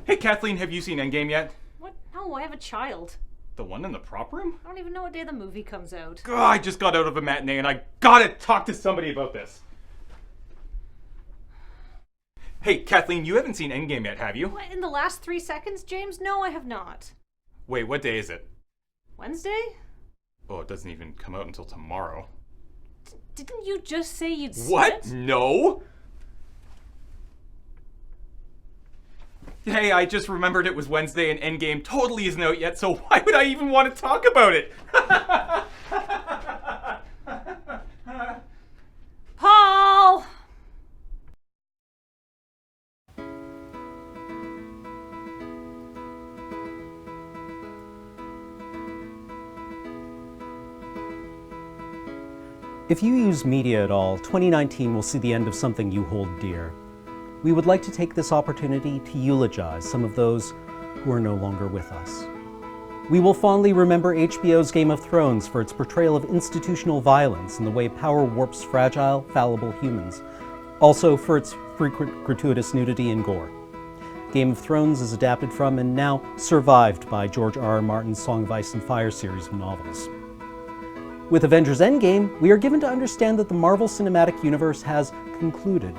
Hey, Kathleen, have you seen Endgame yet? What? No, I have a child. The one in the prop room? I don't even know what day the movie comes out. God, I just got out of a matinee and I gotta talk to somebody about this. Hey, Kathleen, you haven't seen Endgame yet, have you? What, in the last 3 seconds, James? No, I have not. Wait, what day is it? Wednesday? Oh, it doesn't even come out until tomorrow. Didn't you just say you'd see What? it? No? Hey, I just remembered it was Wednesday and Endgame totally isn't out yet, so why would I even want to talk about it? Paul! If you use media at all, 2019 will see the end of something you hold dear. We would like to take this opportunity to eulogize some of those who are no longer with us. We will fondly remember HBO's Game of Thrones for its portrayal of institutional violence and the way power warps fragile, fallible humans, also for its frequent gratuitous nudity and gore. Game of Thrones is adapted from and now survived by George R.R. Martin's Song of Ice and Fire series of novels. With Avengers Endgame, we are given to understand that the Marvel Cinematic Universe has concluded.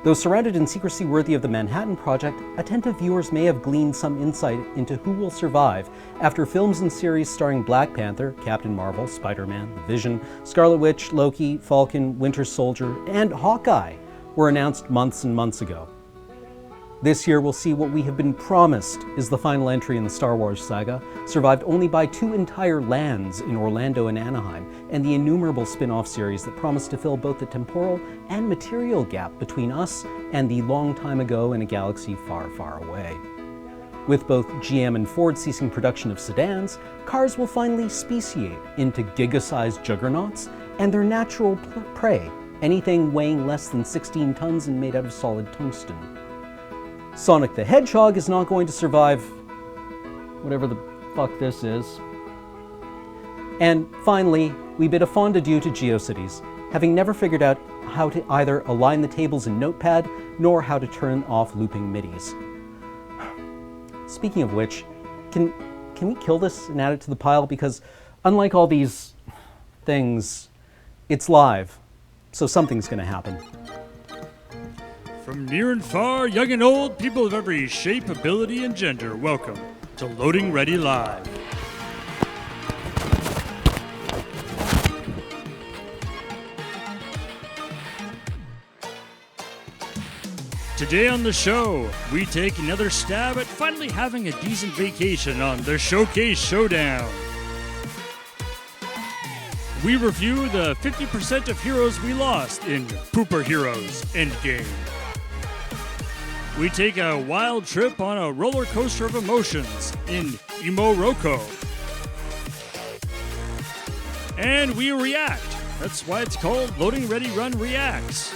Though surrounded in secrecy worthy of the Manhattan Project, attentive viewers may have gleaned some insight into who will survive after films and series starring Black Panther, Captain Marvel, Spider-Man, The Vision, Scarlet Witch, Loki, Falcon, Winter Soldier, and Hawkeye were announced months and months ago. This year we'll see what we have been promised is the final entry in the Star Wars saga, survived only by 2 entire lands in Orlando and Anaheim, and the innumerable spin-off series that promise to fill both the temporal and material gap between us and the long time ago in a galaxy far, far away. With both GM and Ford ceasing production of sedans, cars will finally speciate into giga-sized juggernauts and their natural prey, anything weighing less than 16 tons and made out of solid tungsten. Sonic the Hedgehog is not going to survive whatever the fuck this is. And finally, we bid a fond adieu to GeoCities, having never figured out how to either align the tables in Notepad nor how to turn off looping MIDIs. Speaking of which, can we kill this and add it to the pile? Because unlike all these things, it's live, so something's gonna happen. From near and far, young and old, people of every shape, ability, and gender, welcome to Loading Ready Live. Today on the show, we take another stab at finally having a decent vacation on the Showcase Showdown. We review the 50% of heroes we lost in Pooper Heroes Endgame. We take a wild trip on a roller coaster of emotions in Emo Roco. And we react. That's why it's called LoadingReadyRun Reacts.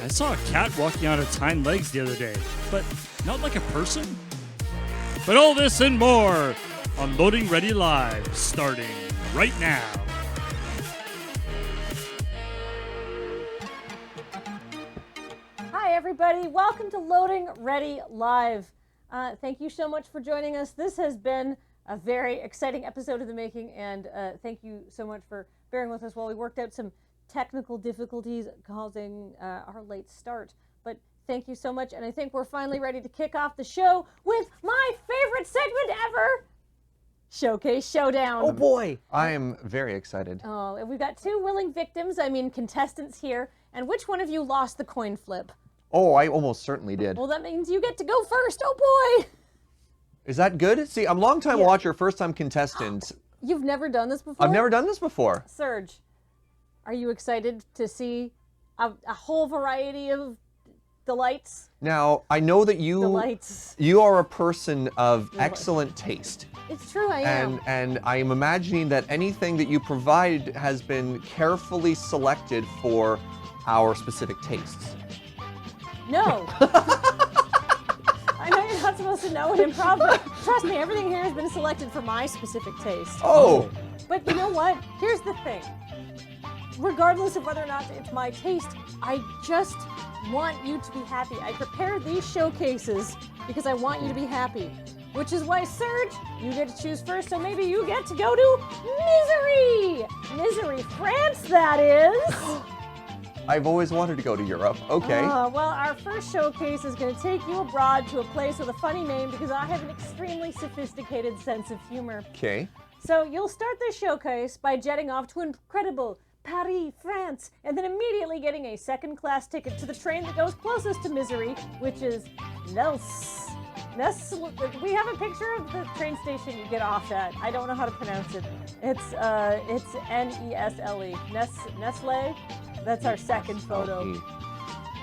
I saw a cat walking on its hind legs the other day, but not like a person. But all this and more on Loading Ready Live, starting right now. Hi, everybody. Welcome to Loading Ready Live. Thank you so much for joining us. This has been a very exciting episode of the making, and thank you so much for bearing with us while we worked out some technical difficulties causing our late start. But thank you so much, and I think we're finally ready to kick off the show with my favorite segment ever, Showcase Showdown. Oh boy! I am very excited. Oh, and we've got 2 willing victims, contestants here, and which one of you lost the coin flip? Oh, I almost certainly did. Well, that means you get to go first. Oh boy! Is that good? See, I'm a long-time watcher, first-time contestant. You've never done this before? I've never done this before. Serge, are you excited to see a whole variety of delights? Now, I know that you are a person of excellent taste. It's true, I am. And I am imagining that anything that you provide has been carefully selected for our specific tastes. No. I know you're not supposed to know in improv, but trust me, everything here has been selected for my specific taste. Oh! But you know what? Here's the thing. Regardless of whether or not it's my taste, I just want you to be happy. I prepare these showcases because I want you to be happy. Which is why, Serge, you get to choose first, so maybe you get to go to Misery! Misery, France, that is! I've always wanted to go to Europe. Okay. Well, our first showcase is going to take you abroad to a place with a funny name because I have an extremely sophisticated sense of humor. Okay. So you'll start this showcase by jetting off to incredible Paris, France, and then immediately getting a second-class ticket to the train that goes closest to Misery, which is Nels. We have a picture of the train station you get off at. I don't know how to pronounce it. It's Nestle. Nestle. That's our second photo.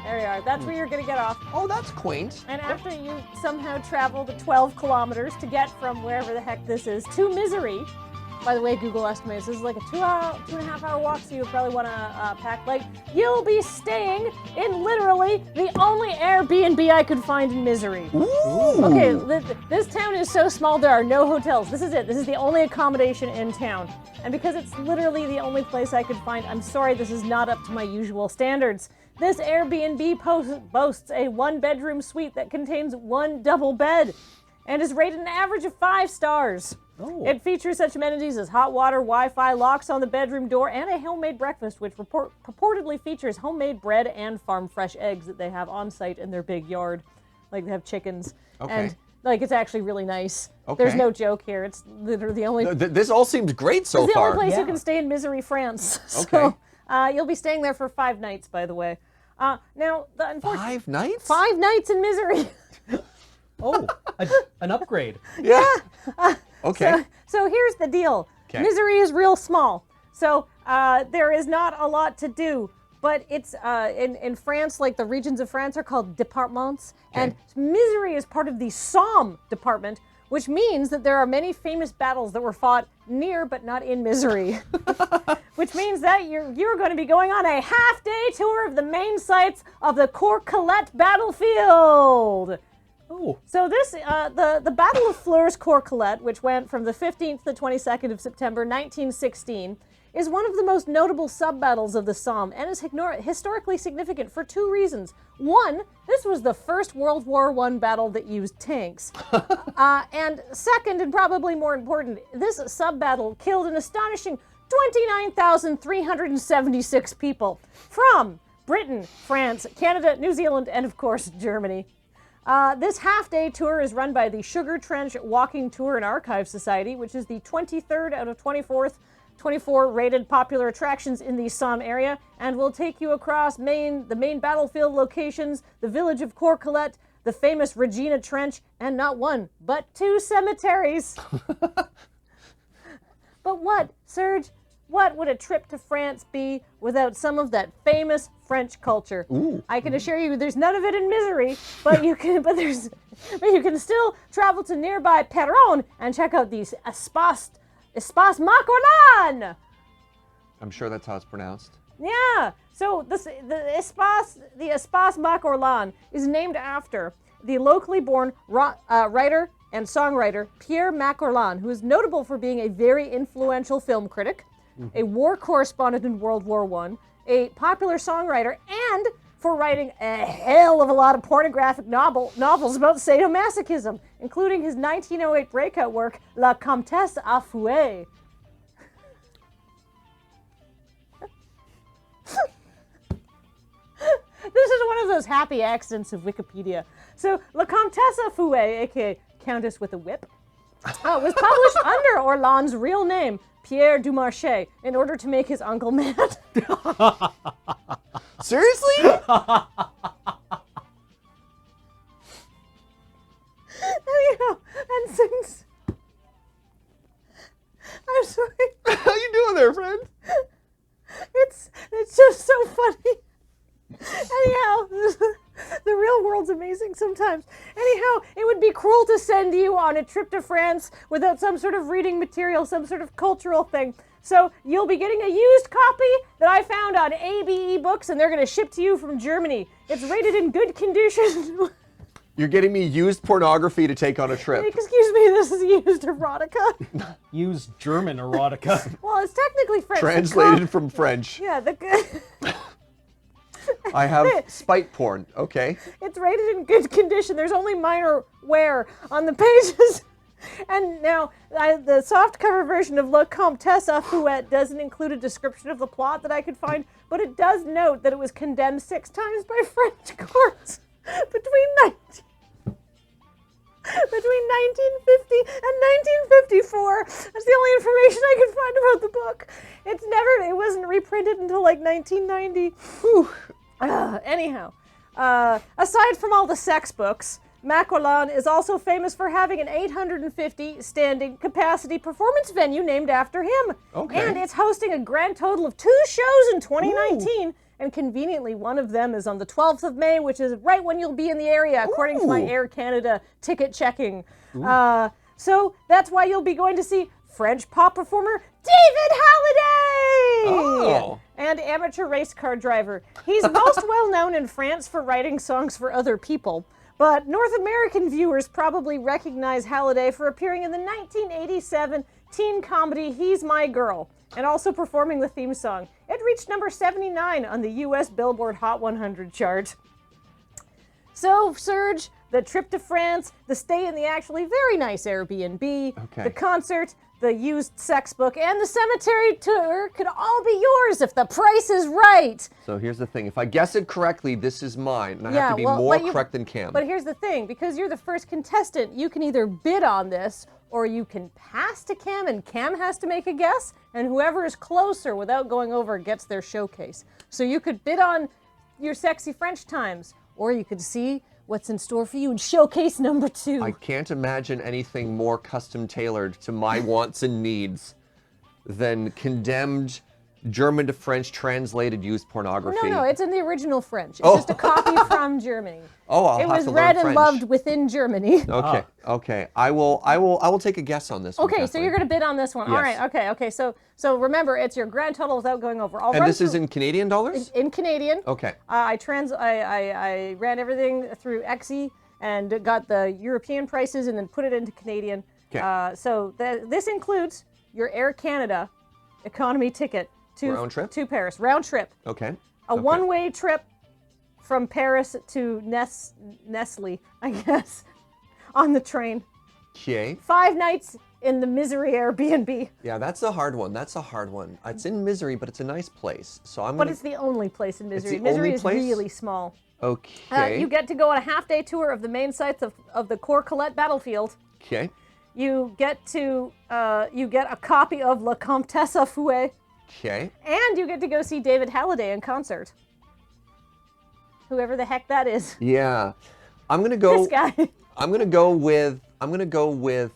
There we are. That's where you're going to get off. Oh, that's quaint. And after you somehow travel the 12 kilometers to get from wherever the heck this is to Misery, by the way, Google estimates this is like a 2.5 hour walk, so you'll probably want to pack light. You'll be staying in literally the only Airbnb I could find in Misery. Ooh. Okay, this town is so small there are no hotels. This is it. This is the only accommodation in town. And because it's literally the only place I could find, I'm sorry, this is not up to my usual standards. This Airbnb boasts a 1-bedroom suite that contains 1 double bed and is rated an average of 5 stars. Oh. It features such amenities as hot water, Wi-Fi, locks on the bedroom door, and a homemade breakfast, which purportedly features homemade bread and farm-fresh eggs that they have on site in their big yard. Like, they have chickens. Okay. And, like, it's actually really nice. Okay. There's no joke here. It's literally the only... This all seems great so It's the far. only place you Yeah. can stay in Misery, France. Okay. So, you'll be staying there for 5 nights, by the way. Now, the unfortunate... 5 nights? 5 nights in Misery. Oh, an upgrade. Yeah. Okay. So here's the deal. Okay. Misery is real small. So there is not a lot to do. But it's in France, like the regions of France are called départements. And Misery is part of the Somme department, which means that there are many famous battles that were fought near but not in Misery. Which means that you're going to be going on a half-day tour of the main sites of the Courcelette battlefield. Oh. So this, the Battle of Flers-Courcelette, which went from the 15th to the 22nd of September 1916, is one of the most notable sub-battles of the Somme and is historically significant for 2 reasons. One, this was the first World War I battle that used tanks. And second, and probably more important, this sub-battle killed an astonishing 29,376 people from Britain, France, Canada, New Zealand, and of course, Germany. This half-day tour is run by the Sugar Trench Walking Tour and Archive Society, which is the 23rd out of 24 rated popular attractions in the Somme area, and will take you across the main battlefield locations, the village of Courcelette, the famous Regina Trench, and not 1, but 2 cemeteries. But what, Serge? What would a trip to France be without some of that famous French culture? Ooh. I can assure you there's none of it in Misery, but you can still travel to nearby Péronne and check out the Espace Macorlan. I'm sure that's how it's pronounced. Yeah. So the Espace Macorlan is named after the locally born writer and songwriter Pierre Macorlan, who is notable for being a very influential film critic, a war correspondent in World War I, a popular songwriter, and for writing a hell of a lot of pornographic novels about sadomasochism, including his 1908 breakout work, La Comtesse à Fouet. This is one of those happy accidents of Wikipedia. So, La Comtesse à Fouet, aka Countess with a Whip, was published under Orland's real name, Pierre Dumarche, in order to make his uncle mad. Seriously? Anyhow, and since... I'm sorry. How you doing there, friend? It's just so funny. Anyhow, the real world's amazing sometimes. Anyhow, it would be cruel to send you on a trip to France without some sort of reading material, some sort of cultural thing. So you'll be getting a used copy that I found on ABE Books, and they're going to ship to you from Germany. It's rated in good condition. You're getting me used pornography to take on a trip. Excuse me, this is used erotica. Use German erotica. Well, it's technically French. Translated from French. Yeah, I have spite porn. Okay. It's rated in good condition. There's only minor wear on the pages. And now, the softcover version of La Comtesse Fouette doesn't include a description of the plot that I could find, but it does note that it was condemned 6 times by French courts between 1950 and 1954. That's the only information I could find about the book. It wasn't reprinted until like 1990. Anyhow, aside from all the sex books, Maquelon is also famous for having an 850 standing capacity performance venue named after him. Okay. And it's hosting a grand total of 2 shows in 2019. Ooh. And conveniently, one of them is on the 12th of May, which is right when you'll be in the area, according to my Air Canada ticket checking. So that's why you'll be going to see French pop performer David Halliday! And amateur race car driver. He's most well known in France for writing songs for other people. But North American viewers probably recognize Halliday for appearing in the 1987 teen comedy He's My Girl, and also performing the theme song. It reached number 79 on the US Billboard Hot 100 chart. So, Serge, the trip to France, the stay in the actually very nice Airbnb, the concert, the used sex book, and the cemetery tour could all be yours if the price is right. So here's the thing. If I guess it correctly, this is mine. And I have to be more correct than Cam. But here's the thing. Because you're the first contestant, you can either bid on this, or you can pass to Cam, and Cam has to make a guess, and whoever is closer without going over gets their showcase. So you could bid on your sexy French times, or you could see what's in store for you in showcase number 2. I can't imagine anything more custom tailored to my wants and needs than condemned German to French translated used pornography. No, it's in the original French. It's just a copy from Germany. I'll it have was to read learn and French. loved within Germany. Okay. I will take a guess on this one. Okay, so you're going to bid on this one. Yes. All right, okay. So remember, it's your grand total without going over. And this is in Canadian dollars? In Canadian. Okay. I ran everything through Xe and got the European prices and then put it into Canadian. Okay. So this includes your Air Canada economy ticket to Paris. Round trip. Okay. A one-way trip from Paris to Nestle, I guess, on the train. Okay. 5 nights in the Misery Airbnb. Yeah, that's a hard one. It's in Misery, but it's a nice place. So But it's the only place in Misery. It's the Misery only is place? really small. Okay. You get to go on a half-day tour of the main sites of the Coeur-Colette battlefield. Okay. You get a copy of La Comtesse Fouette. Okay. And you get to go see David Halliday in concert. Whoever the heck that is. Yeah. I'm going to go This guy. I'm going to go with $1,500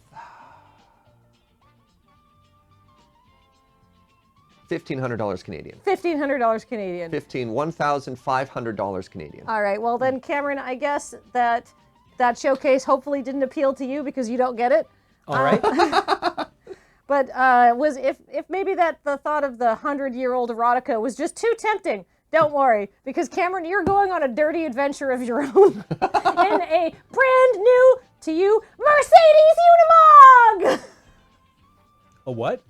Canadian. $1,500 Canadian. $1,500 Canadian. All right. Well then, Cameron, I guess that showcase hopefully didn't appeal to you because you don't get it. All right. But if maybe the thought of the 100-year-old erotica was just too tempting, don't worry, because Cameron, you're going on a dirty adventure of your own in a brand new to you Mercedes Unimog. A what?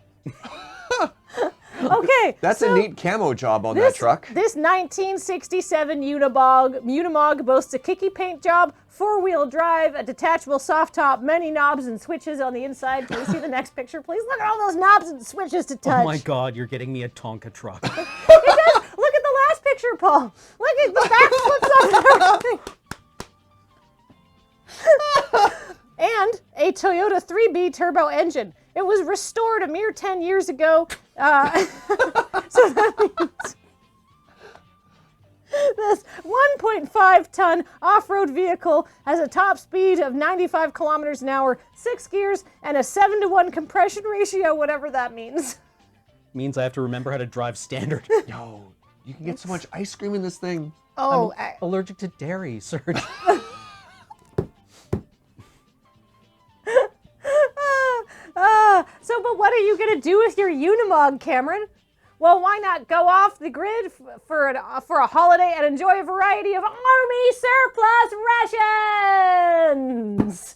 Okay. That's a neat camo job on that truck. This 1967 Unimog boasts a kicky paint job, 4-wheel drive, a detachable soft top, many knobs and switches on the inside. Can we see the next picture, please? Look at all those knobs and switches to touch. Oh my God, you're getting me a Tonka truck. It does. Look at the last picture, Paul. Look at the back flips off everything. And a Toyota 3B turbo engine. It was restored a mere 10 years ago. So that means this 1.5-ton off-road vehicle has a top speed of 95 kilometers an hour, 6 gears, and a 7-to-1 compression ratio, whatever that means. Means I have to remember how to drive standard. Yo, you can get so much ice cream in this thing. Oh, I'm allergic to dairy, Serge. but what are you going to do with your Unimog, Cameron? Well, why not go off the grid for a holiday and enjoy a variety of Army surplus rations?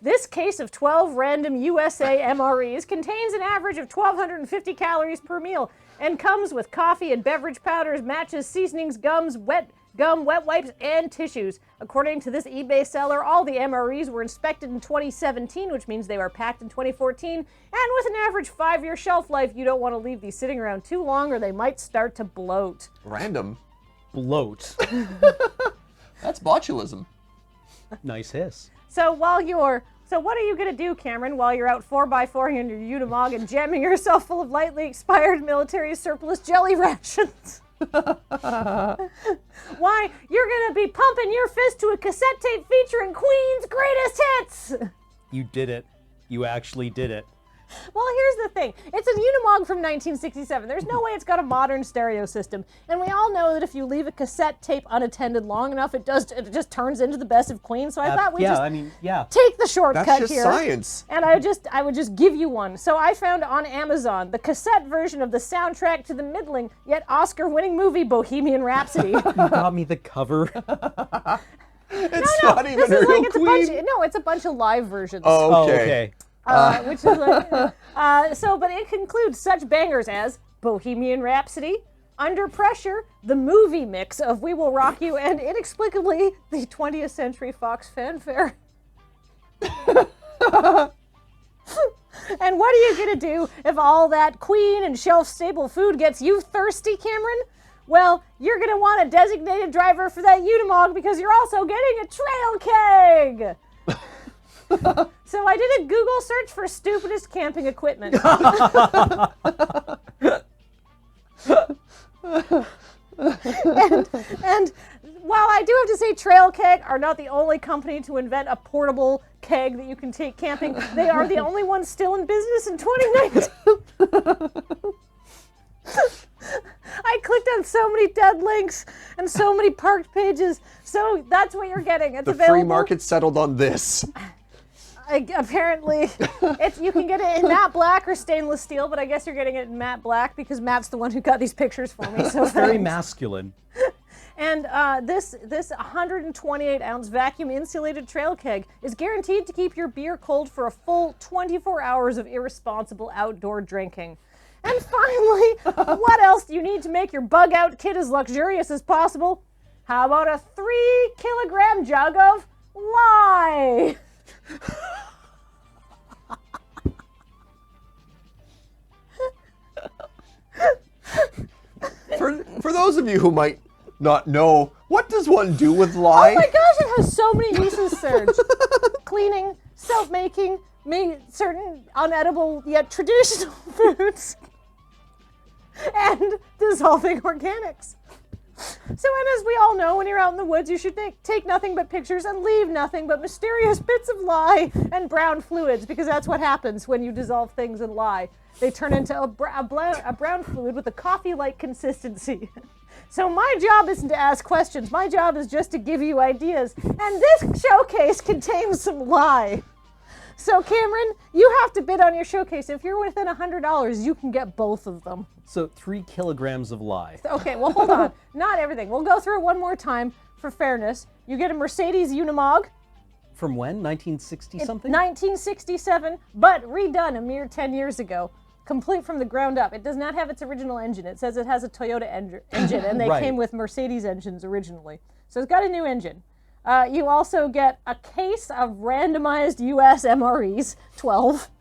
This case of 12 random USA MREs contains an average of 1,250 calories per meal. and comes with coffee and beverage powders, matches, seasonings, gums, wet wipes, and tissues. According to this eBay seller, all the MREs were inspected in 2017, which means they were packed in 2014, and with an average 5-year shelf life, you don't want to leave these sitting around too long or they might start to bloat. Random. Bloat. That's botulism. Nice hiss. So what are you going to do, Cameron, while you're out 4x4 in your Unimog and jamming yourself full of lightly expired military surplus jelly rations? Why, you're going to be pumping your fist to a cassette tape featuring Queen's greatest hits! You did it. You actually did it. Well, here's the thing. It's a Unimog from 1967. There's no way it's got a modern stereo system. And we all know that if you leave a cassette tape unattended long enough, it just turns into the best of Queen. So I thought we'd take the shortcut That's just here. science. And I would just give you one. So I found on Amazon the cassette version of the soundtrack to the middling yet Oscar-winning movie Bohemian Rhapsody. You got me the cover. It's not even This is real like Queen. it's a bunch of live versions. Oh, okay. Okay. Which is like, but it concludes such bangers as Bohemian Rhapsody, Under Pressure, the movie mix of We Will Rock You, and inexplicably the 20th Century Fox fanfare. And what are you gonna do if all that Queen and shelf-stable food gets you thirsty, Cameron? Well, you're gonna want a designated driver for that Unimog because you're also getting a trail keg! So I did a Google search for stupidest camping equipment. and while I do have to say Trail Keg are not the only company to invent a portable keg that you can take camping, they are the only ones still in business in 2019. I clicked on so many dead links and so many parked pages, so that's what you're getting. It's The available. free market settled on this. Apparently, you can get it in matte black or stainless steel, but I guess you're getting it in matte black because Matt's the one who got these pictures for me. So Very thanks. masculine. And this 128-ounce vacuum-insulated trail keg is guaranteed to keep your beer cold for a full 24 hours of irresponsible outdoor drinking. And finally, what else do you need to make your bug-out kit as luxurious as possible? How about a 3-kilogram jug of lye? For those of you who might not know, what does one do with lye? Oh my gosh, it has so many uses, Serge. Cleaning, soap making, certain unedible yet traditional foods, and dissolving organics. So, and as we all know, when you're out in the woods, you should take nothing but pictures and leave nothing but mysterious bits of lye and brown fluids, because that's what happens when you dissolve things in lye. They turn into a brown fluid with a coffee-like consistency. So my job isn't to ask questions. My job is just to give you ideas. And this showcase contains some lye. So Cameron, you have to bid on your showcase. If you're within $100, you can get both of them. So 3 kilograms of lye. Okay, well, hold on. Not everything. We'll go through it one more time for fairness. You get a Mercedes Unimog. From when? 1960 something? 1967, but redone a mere 10 years ago. Complete from the ground up. It does not have its original engine. It says it has a Toyota engine, and they Right. came with Mercedes engines originally. So it's got a new engine. You also get a case of randomized US MREs, 12.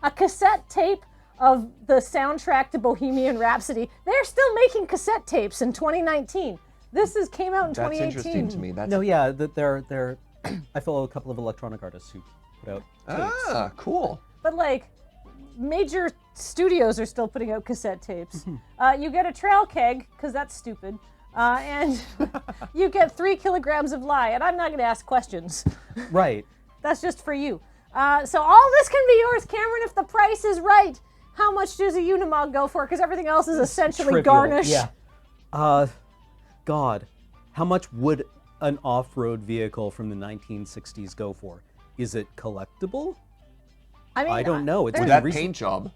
A cassette tape of the soundtrack to Bohemian Rhapsody. They're still making cassette tapes in 2019. This came out in That's 2018. interesting to me. That's No, yeah, they're I follow a couple of electronic artists who put out tapes. Cool. But like, major studios are still putting out cassette tapes. You get a trail keg, because that's stupid. And you get 3 kilograms of lye. And I'm not going to ask questions. Right. That's just for you. So all this can be yours, Cameron, if the price is right. How much does a Unimog go for? Because everything else is essentially Trivial. garnish. Yeah. God, how much would an off-road vehicle from the 1960s go for? Is it collectible? I mean, I don't know. It's With been that recent- paint job.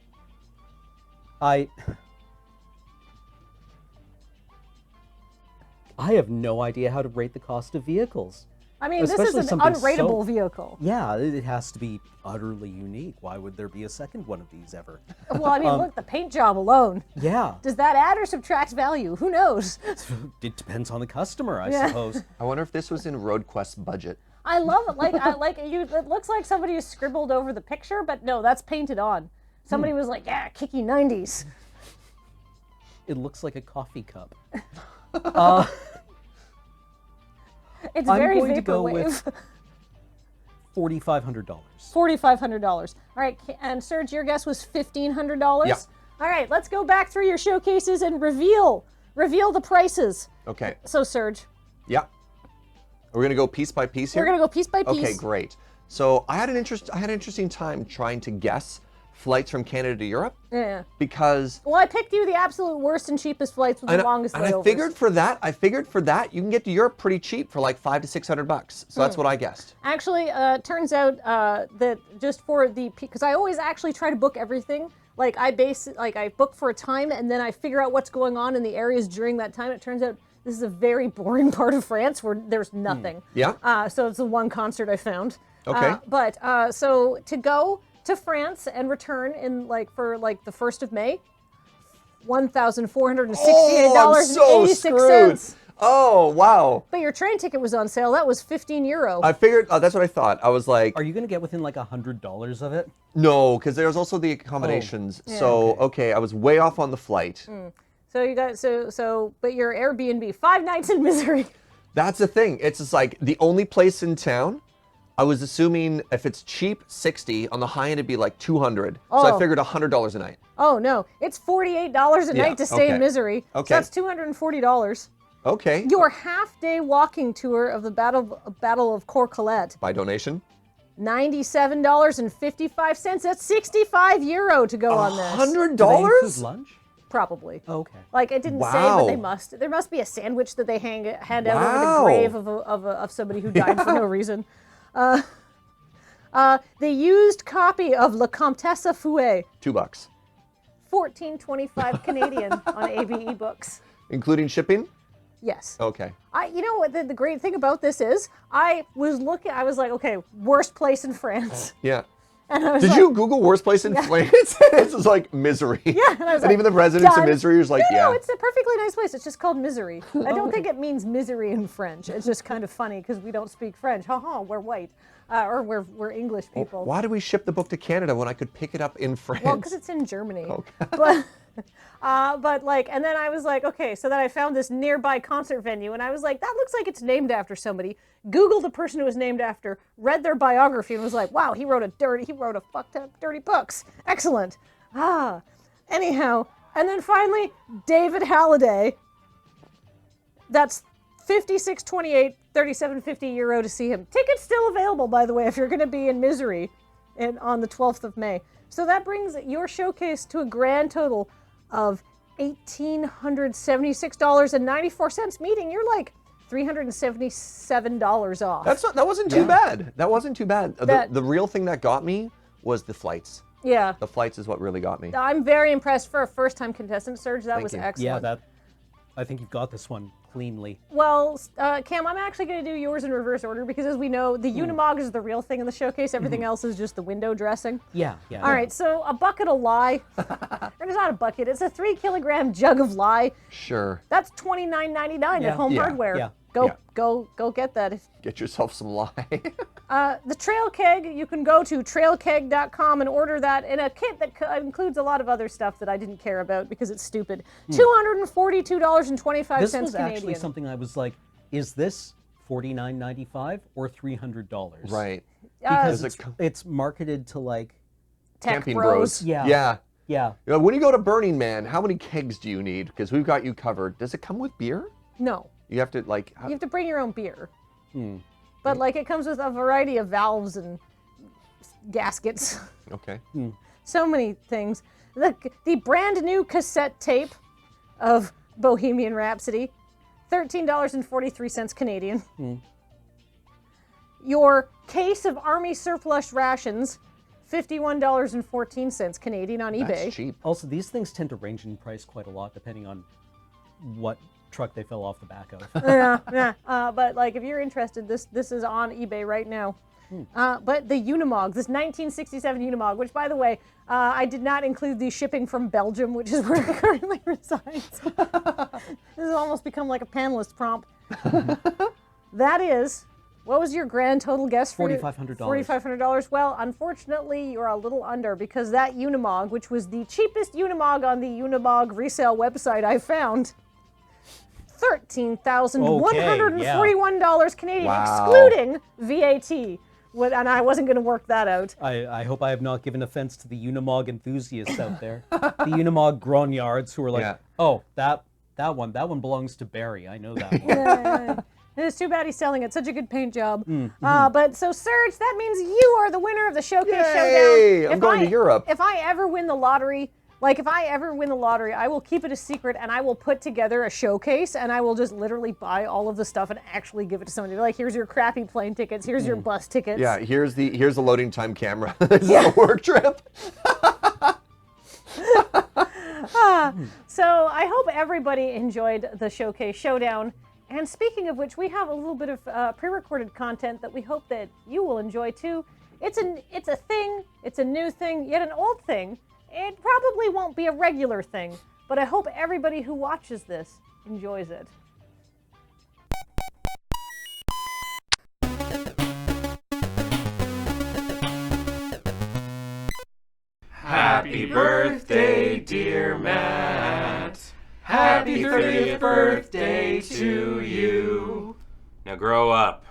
I have no idea how to rate the cost of vehicles. I mean, this is Especially an something unrateable vehicle. Yeah, it has to be utterly unique. Why would there be a second one of these ever? Well, I mean, look, the paint job alone. Yeah, Does that add or subtract value? Who knows? it depends on the customer, I Yeah. suppose. I wonder if this was in RoadQuest's budget. I love it. It looks like somebody has scribbled over the picture, but no, that's painted on. Somebody was like, yeah, kicky 90s. It looks like a coffee cup. It's I'm very going to go vaporwave. with $4,500. $4,500. All right, and Serge, your guess was $1,500. Yeah. All right, let's go back through your showcases and reveal the prices. Okay. So, Serge, Yeah. We're gonna go piece by piece here. we're gonna go piece by piece. Okay, great. So I had an interesting time trying to guess flights from Canada to Europe Yeah. because Well, I picked you the absolute worst and cheapest flights with the longest and layovers. I figured for that you can get to Europe pretty cheap for like $500 to $600. So that's what I guessed. Actually, turns out that just for because I always actually try to book everything. Like I book for a time and then I figure out what's going on in the areas during that time. It turns out this is a very boring part of France where there's nothing. Yeah. So it's the one concert I found. Okay. So to go to France and return in for the 1st of May, $1,468.86. Oh, I'm so screwed. Oh, wow. But your train ticket was on sale. That was €15. I figured, that's what I thought. I was like, Are you going to get within like $100 of it? no, because there's also the accommodations. So, okay, I was way off on the flight. So you got but your Airbnb, 5 nights in misery. That's the thing. It's just like the only place in town. I was assuming if it's cheap, 60. On the high end, it'd be like 200. So I Oh. figured $100 a night. Oh no, it's $48 a night to stay in okay. misery. Okay. So that's $240. Okay. Your half-day walking tour of the Battle of Courcolette, By donation. $97.55. That's €65 to go on this. Do they include $100? lunch? Probably. Okay. Like it didn't say, Wow. but they must. There must be a sandwich that they hand out over Wow. the grave of somebody who died for no reason. The used copy of La Comtesse Fouet, $2. $14.25 Canadian on ABE Books. Including shipping? Yes. Okay. You know what the great thing about this is? I was like, okay, worst place in France. Yeah. And I was Did like, you Google worst place in France? It's just like misery. Yeah, and I was And like, even the residents done. of misery was like, No, yeah. it's a perfectly nice place. It's just called Misery. I don't think it means misery in French. It's just kind of funny because we don't speak French. We're white. Or we're English people. Why do we ship the book to Canada when I could pick it up in France? Well, because it's in Germany. Okay. But and then I was like, okay, so then I found this nearby concert venue, and I was like, that looks like it's named after somebody. Googled the person it was named after, read their biography, and was like, wow, he wrote a fucked up dirty books. Excellent. Anyhow, and then finally, David Halliday. That's €56.28, €37.50 to see him. Tickets still available, by the way, if you're going to be in misery on the 12th of May. So that brings your showcase to a grand total of $1,876.94, meaning you're like $377 off. That wasn't too bad. That wasn't too bad. The real thing that got me was the flights. Yeah. The flights is what really got me. I'm very impressed for a first-time contestant, Serge. That was you. excellent. Yeah, I think you've got this one cleanly. Well, Cam, I'm actually going to do yours in reverse order because, as we know, the Unimog is the real thing in the showcase. Everything else is just the window dressing. Yeah. All right, so a bucket of lye. It's not a bucket. It's a 3-kilogram jug of lye. Sure. That's $29.99 at Home Yeah. Hardware. Yeah. Go get that. Get yourself some lye. The Trail Keg, you can go to trailkeg.com and order that in a kit that includes a lot of other stuff that I didn't care about because it's stupid. $242.25 This was Canadian. actually something I was like, is this $49.95 or $300? Right. Because Does it it's marketed to like, Tech Camping bros. bros. Yeah. Yeah. yeah. You know, when you go to Burning Man, how many kegs do you need? Because we've got you covered. Does it come with beer? No. You have to like. You have to bring your own beer. But like it comes with a variety of valves and gaskets. Okay. So many things. The brand new cassette tape of Bohemian Rhapsody, $13.43 Canadian. Your case of Army surplus rations, $51.14 Canadian on eBay. That's cheap. Also, these things tend to range in price quite a lot depending on what truck they fell off the back of. Yeah. But like, if you're interested, this is on eBay right now. But the Unimog, this 1967 Unimog, which, by the way, I did not include the shipping from Belgium, which is where it currently resides. This has almost become like a panelist prompt. That is, what was your grand total guess for $4,500. $4,500. Well, unfortunately, you're a little under, because that Unimog, which was the cheapest Unimog on the Unimog resale website I found, $13,141 Canadian, Wow. excluding VAT. And I wasn't going to work that out. I hope I have not given offense to the Unimog enthusiasts out there. The Unimog grognards who are like, Yeah. oh, that one belongs to Barry. I know that one. Yeah. It's too bad he's selling it. Such a good paint job. But so, Serge, that means you are the winner of the Showcase Yay! Showdown. I'm going to Europe. If I ever win the lottery, I will keep it a secret, and I will put together a showcase, and I will just literally buy all of the stuff and actually give it to somebody. Like, here's your crappy plane tickets. Here's your bus tickets. Yeah, here's the loading time camera. This is a work trip. So I hope everybody enjoyed the Showcase Showdown. And speaking of which, we have a little bit of pre-recorded content that we hope that you will enjoy too. It's a thing. It's a new thing, yet an old thing. It probably won't be a regular thing, but I hope everybody who watches this enjoys it. Happy birthday, dear Matt. Happy 30th birthday to you. Now grow up.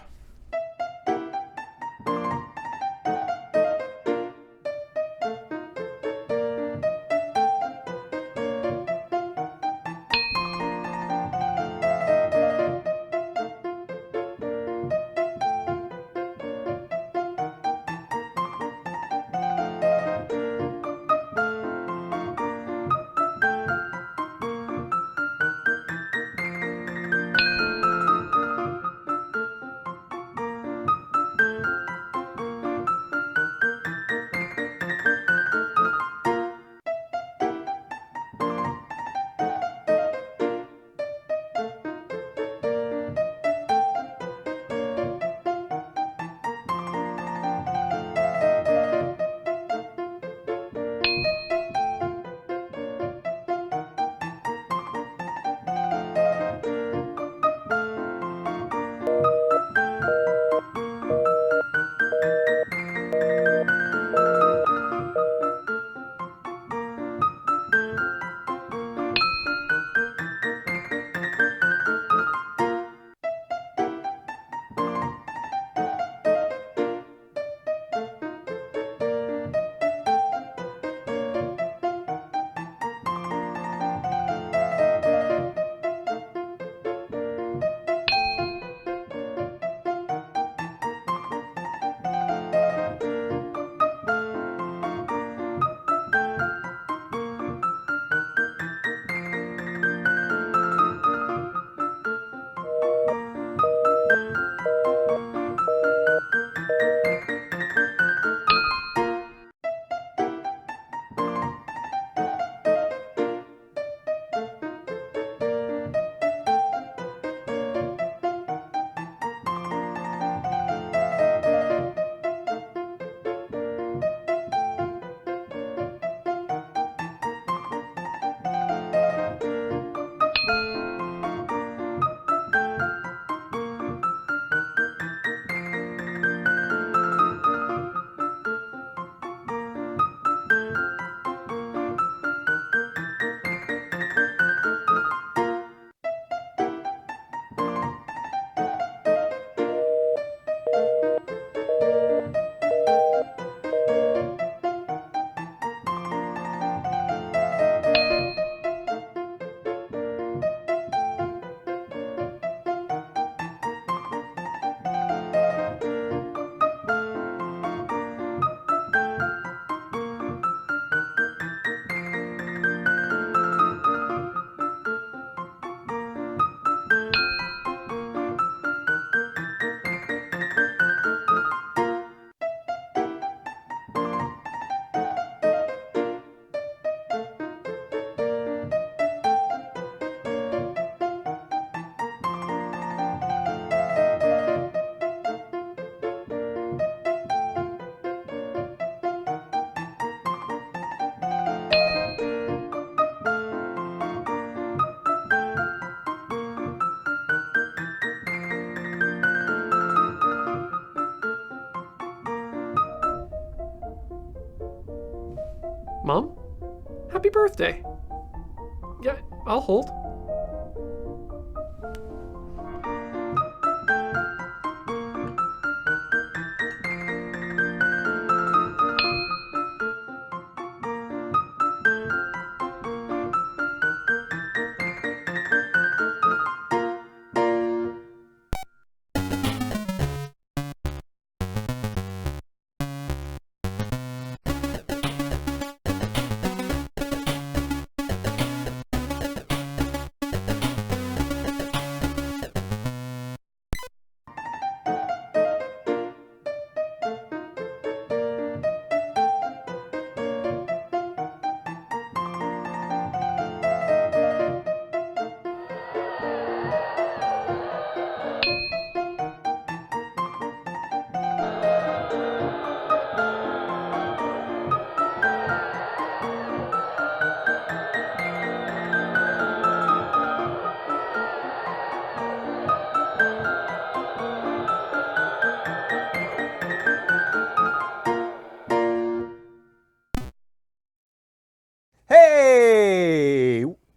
Mom, happy birthday. Yeah, I'll hold.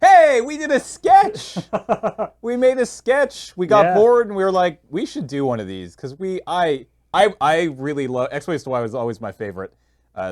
Hey, we did a sketch. We made a sketch. We got bored and we were like, we should do one of these because I really love X-Ways to Y was always my favorite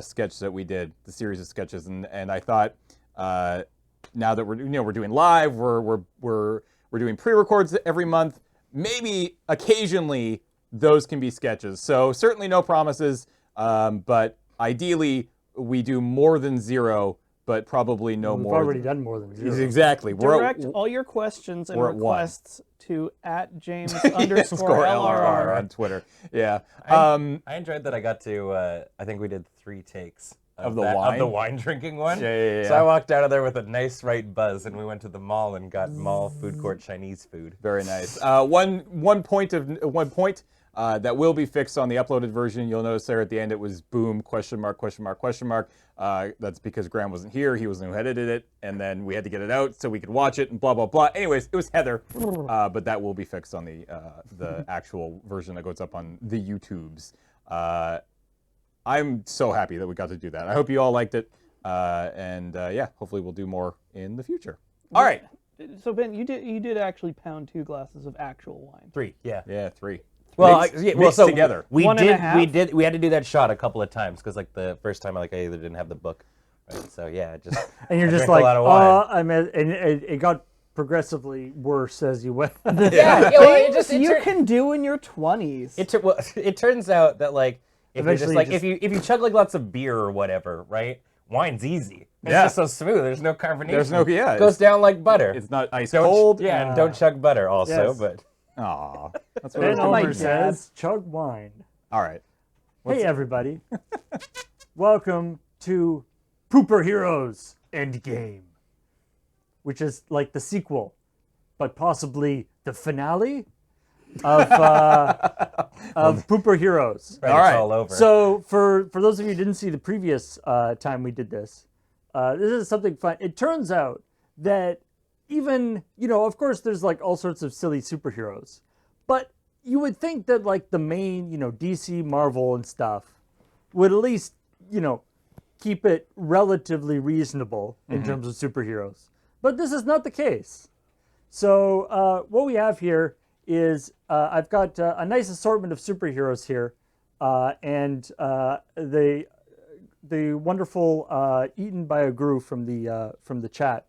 sketch that we did, the series of sketches, and I thought now that we're doing live, we're doing pre-records every month. Maybe occasionally those can be sketches. So certainly no promises, but ideally we do more than 0. But probably no more. We've already done more than 0. Exactly. Direct all your questions and requests to @James_LRR on Twitter. Yeah. I enjoyed that I got to, I think we did 3 takes of the wine drinking one. Yeah. So I walked out of there with a nice right buzz, and we went to the mall and got mall food court Chinese food. Very nice. One point that will be fixed on the uploaded version. You'll notice there at the end it was boom, ? That's because Graham wasn't here. He was the one who edited it, and then we had to get it out so we could watch it and blah, blah, blah. Anyways, it was Heather, but that will be fixed on the actual version that goes up on the YouTubes. I'm so happy that we got to do that. I hope you all liked it, and yeah, hopefully we'll do more in the future. All right. So Ben, you did actually pound 2 glasses of actual wine. 3, yeah. Yeah, 3. Well, mixed together. We 1.5? did. We had to do that shot a couple of times because, like, the first time, I either didn't have the book, right? So yeah, just and you're just drank like, a lot of wine. and it got progressively worse as you went. You can do in your 20s. It turns out that, like, if you're Eventually just like if you chug like lots of beer or whatever, right? Wine's easy. It's just so smooth. There's no carbonation. It goes down like butter. It's not ice cold. Yeah, and don't chug butter also, Yes. but. Aw, that's what Ben I'm Omer says, chug wine. All right. Hey, everybody. Welcome to Pooper Heroes Endgame, which is like the sequel, but possibly the finale of Pooper Heroes. Right, it's all over. So for those of you who didn't see the previous time we did this, this is something fun. It turns out that even, of course there's like all sorts of silly superheroes, but you would think that like the main, DC, Marvel and stuff would at least, keep it relatively reasonable in terms of superheroes. But this is not the case. So what we have here is I've got a nice assortment of superheroes here, and the wonderful Eaten by a Gru from the chat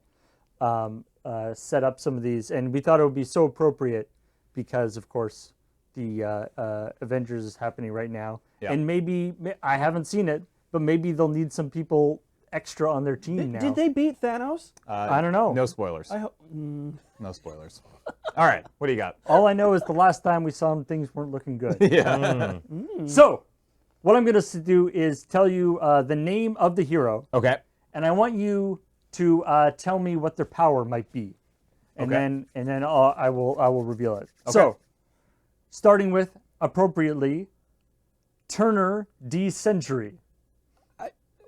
set up some of these, and we thought it would be so appropriate because, of course, the Avengers is happening right now, and maybe I haven't seen it, but maybe they'll need some people extra on their team now. Did they beat Thanos? I don't know. No spoilers. No spoilers. All right, what do you got? All I know is the last time we saw them, things weren't looking good. Yeah. So, what I'm going to do is tell you the name of the hero. Okay. And I want you to tell me what their power might be, and then I will reveal it. Okay. So, starting with appropriately, Turner D. Century.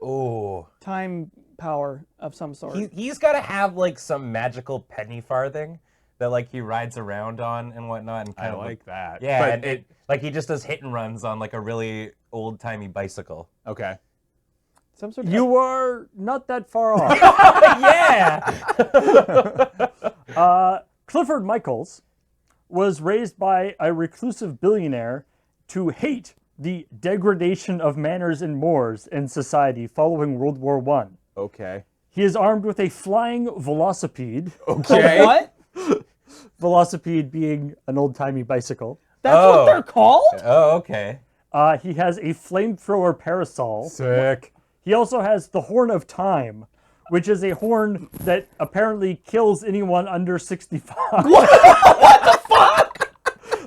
Oh, Time power of some sort. he's got to have like some magical penny farthing that like he rides around on and whatnot. And I like that. Yeah, But and like he just does hit and runs on like a really old timey bicycle. Okay. Some sort of You are not that far off. Yeah. Clifford Michaels was raised by a reclusive billionaire to hate the degradation of manners and mores in society following World War I. Okay. He is armed with a flying velocipede. Okay. What? Velocipede being an old-timey bicycle. That's what they're called? Oh, okay. He has a flamethrower parasol. Sick. He also has the Horn of Time, which is a horn that apparently kills anyone under 65.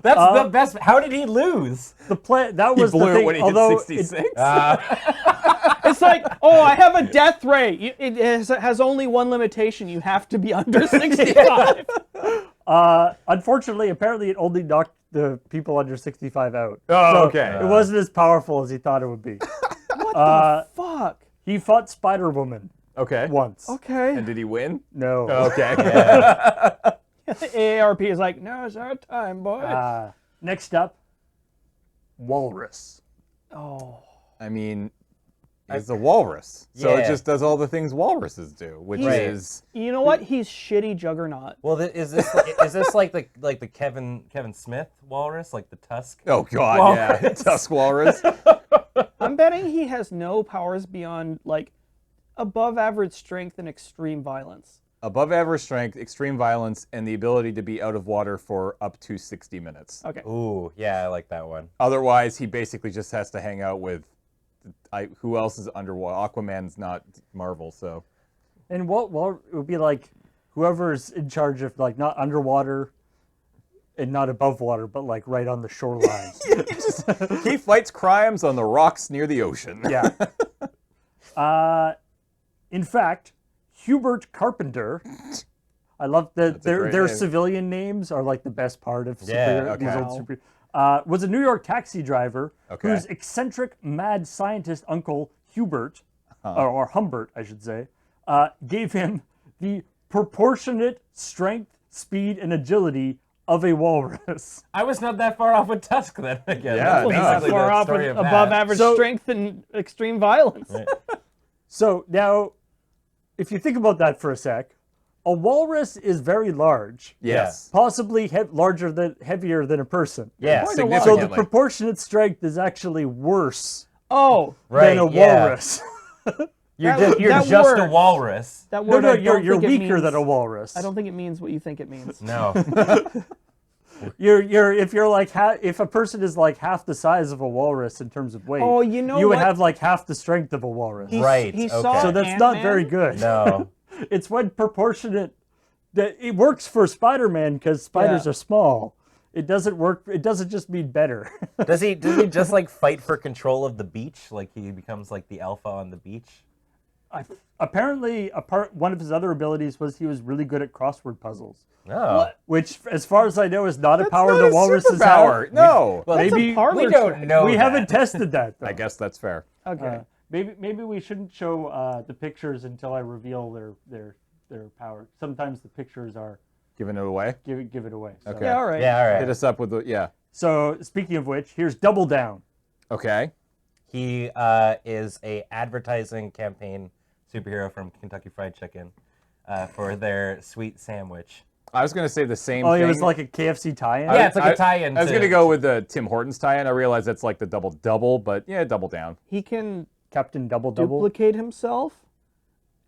That's the best. How did he lose? That He was blew the it thing. when he Although hit 66. It's like, oh, I have a death rate. It has only one limitation. You have to be under 65. unfortunately, apparently it only knocked the people under 65 out. Oh, So okay. It wasn't as powerful as he thought it would be. What the fuck? He fought Spider-Woman Okay. once. Okay. And did he win? No. Okay. AARP is like, now's our time, boy. Next up, Walrus. Oh. I mean, he's a walrus. So it Yeah. just does all the things walruses do, which Right. is... You know what? He's shitty Juggernaut. Well, is this like the Kevin Smith walrus, like the tusk? Oh, God, Walrus. yeah. Tusk walrus. I'm betting he has no powers beyond, like, above average strength and extreme violence. Above average strength, extreme violence, and the ability to be out of water for up to 60 minutes. Okay. Ooh, yeah, I like that one. Otherwise, he basically just has to hang out with... who else is underwater? Aquaman's not Marvel, so... And well, it would be like whoever's in charge of, like, not underwater and not above water, but like right on the shoreline. He fights crimes on the rocks near the ocean. Yeah. In fact, Hubert Carpenter. I love that a great their name. civilian names are like the best part of Yeah, these okay. old super. Was a New York taxi driver Okay. whose eccentric mad scientist uncle Hubert, or Humbert, I should say, gave him the proportionate strength, speed, and agility of a walrus. I was not that far off with Tusk then. Again, Yeah, That's no. basically Far the off story with of above that. average So- strength and extreme violence. So now, if you think about that for a sec, a walrus is very large. Yes. Possibly heavier than a person. Yeah, So the significantly. proportionate strength is actually worse Oh, right. than a yeah. walrus. You're That- you're that just a word. walrus. that No, word. no, I don't you're think it weaker means- than a walrus. I don't think it means what you think it means. No. If a person is like half the size of a walrus in terms of weight, Oh, you know you would what? have like half the strength of a walrus. Right, He okay. saw So that's not Ant-Man. very good. No. It's when proportionate that it works for Spider-Man because spiders Yeah. are small. It doesn't work. It doesn't just mean better. Does he just like fight for control of the beach? Like he becomes like the alpha on the beach? Apparently, one of his other abilities was he was really good at crossword puzzles, Oh. which, as far as I know, is not a That's power not the a walruses superpower. have. No. Well, Maybe we don't know. we that. haven't tested that. Though. I guess that's fair. Okay. Maybe we shouldn't show the pictures until I reveal their power. Sometimes the pictures are Giving it away. give it away. So. Okay. Yeah, all right. Yeah, all right. Hit us up with the... Yeah. So speaking of which, here's Double Down. Okay. He is a advertising campaign superhero from Kentucky Fried Chicken for their sweet sandwich. I was going to say the same Oh, thing. it was like a KFC tie-in. Yeah, it's like a tie-in. I was to- going to go with the Tim Hortons tie-in. I realize that's like the double-double, but yeah, double down. He can Captain Double Double. duplicate himself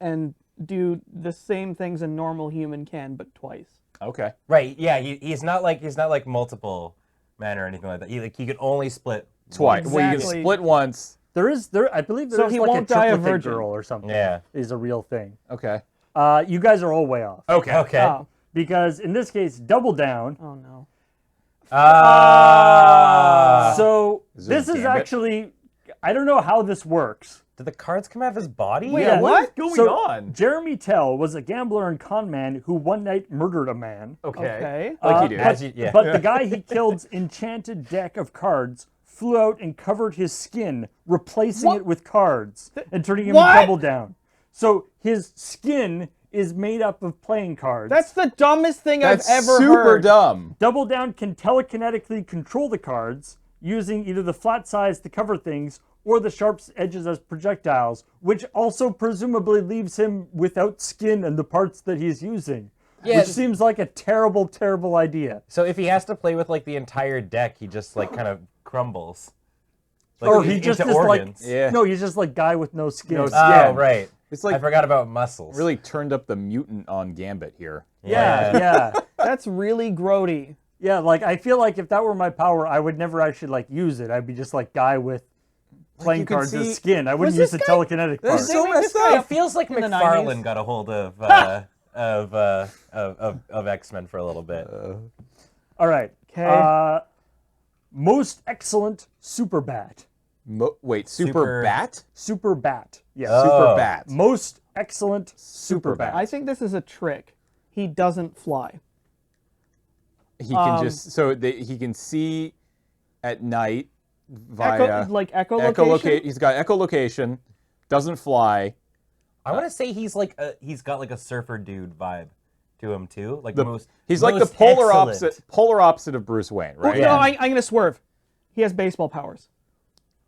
and do the same things a normal human can, but twice. Okay. Right. Yeah. He's not like multiple men or anything like that. He could only split Twice. Well, you Exactly. can split once. I believe So there's he like won't a die a triplicate virgin. girl or something. Yeah. Is a real thing. Okay. You guys are all way off. Okay. Okay. Oh, Because in this case, Double Down. oh no. So Is it this is Gambit? actually, I don't know how this works. Did the cards come out of his body? Wait, Yeah, what is going So on? Jeremy Tell was a gambler and con man who one night murdered a man. Okay. Okay. Like you do. As you- yeah. But the guy he killed's enchanted deck of cards flew out and covered his skin, replacing it with cards and turning him What? Double Down. So his skin is made up of playing cards. That's the dumbest thing That's I've ever super heard. dumb. Double Down can telekinetically control the cards, using either the flat sides to cover things or the sharp edges as projectiles, which also presumably leaves him without skin and the parts that he's using. Yeah, which seems like a terrible, terrible idea. So if he has to play with like the entire deck, he just like kind of crumbles. Like, Or he just is organs. like, no, he's just like guy with no skin. No skin. Oh, right. It's like I forgot about muscles. Really turned up the mutant on Gambit here. Yeah. That's really grody. Yeah, like I feel like if that were my power, I would never actually like use it. I'd be just like guy with playing you can cards see- as skin. I wouldn't use the telekinetic part. so messed It up. feels like In the McFarlane 90s. got a hold of X-Men for a little bit. All right. Okay. Most excellent super bat. Wait, Super- Super Bat? Super bat. Yeah. Super Bat. Most excellent super Bat. bat. I think this is a trick. He doesn't fly. He can just he can see at night via Echolocation? He's got echolocation, doesn't fly. I want to say he's like he's got like a surfer dude vibe to him too. Like He's like the most polar excellent. opposite of Bruce Wayne, right? No, I'm going to swerve. He has baseball powers.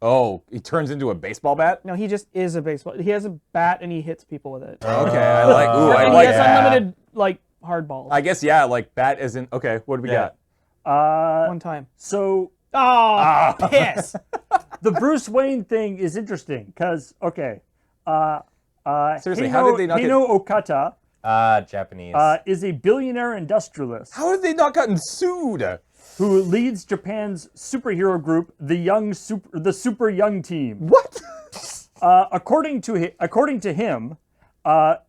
Oh, he turns into a baseball bat? No, he just is a baseball. He has a bat and he hits people with it. Okay, I like and he like has that. unlimited like hard balls. I guess like bat isn't okay, what do we got? One time. So Oh, piss. the Bruce Wayne thing is interesting because Seriously, how did they not Hino Okata Japanese. is a billionaire industrialist How have they not gotten sued? who leads Japan's superhero group, the Super Young Team. What? According to him,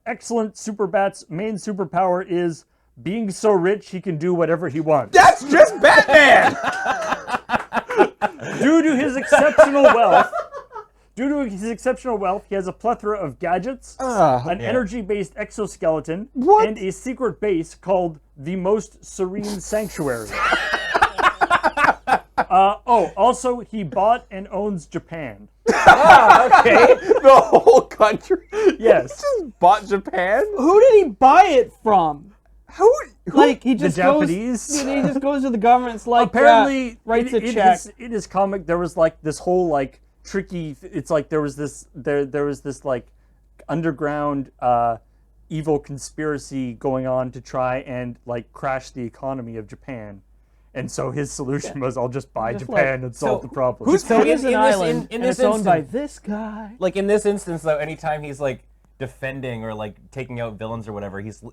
excellent Superbat's main superpower is being so rich he can do whatever he wants. That's just Batman! Due to his exceptional wealth, he has a plethora of gadgets, an energy-based exoskeleton, and a secret base called the Most Serene Sanctuary. Also, he bought and owns Japan. Okay. The whole country? Yes. Just bought Japan? Who did he buy it from? Who? Like he just Japanese? goes. He just goes to the government. It's like Apparently, writes a in check. in his comic, there was like this whole like tricky. It's like there was this like underground evil conspiracy going on to try and like crash the economy of Japan. And so his solution was, I'll just buy Just Japan and solve the problem. So in- he's an in this- island, in and this it's owned by instance- this guy. Like in this instance, though, anytime he's like defending or like taking out villains or whatever, he's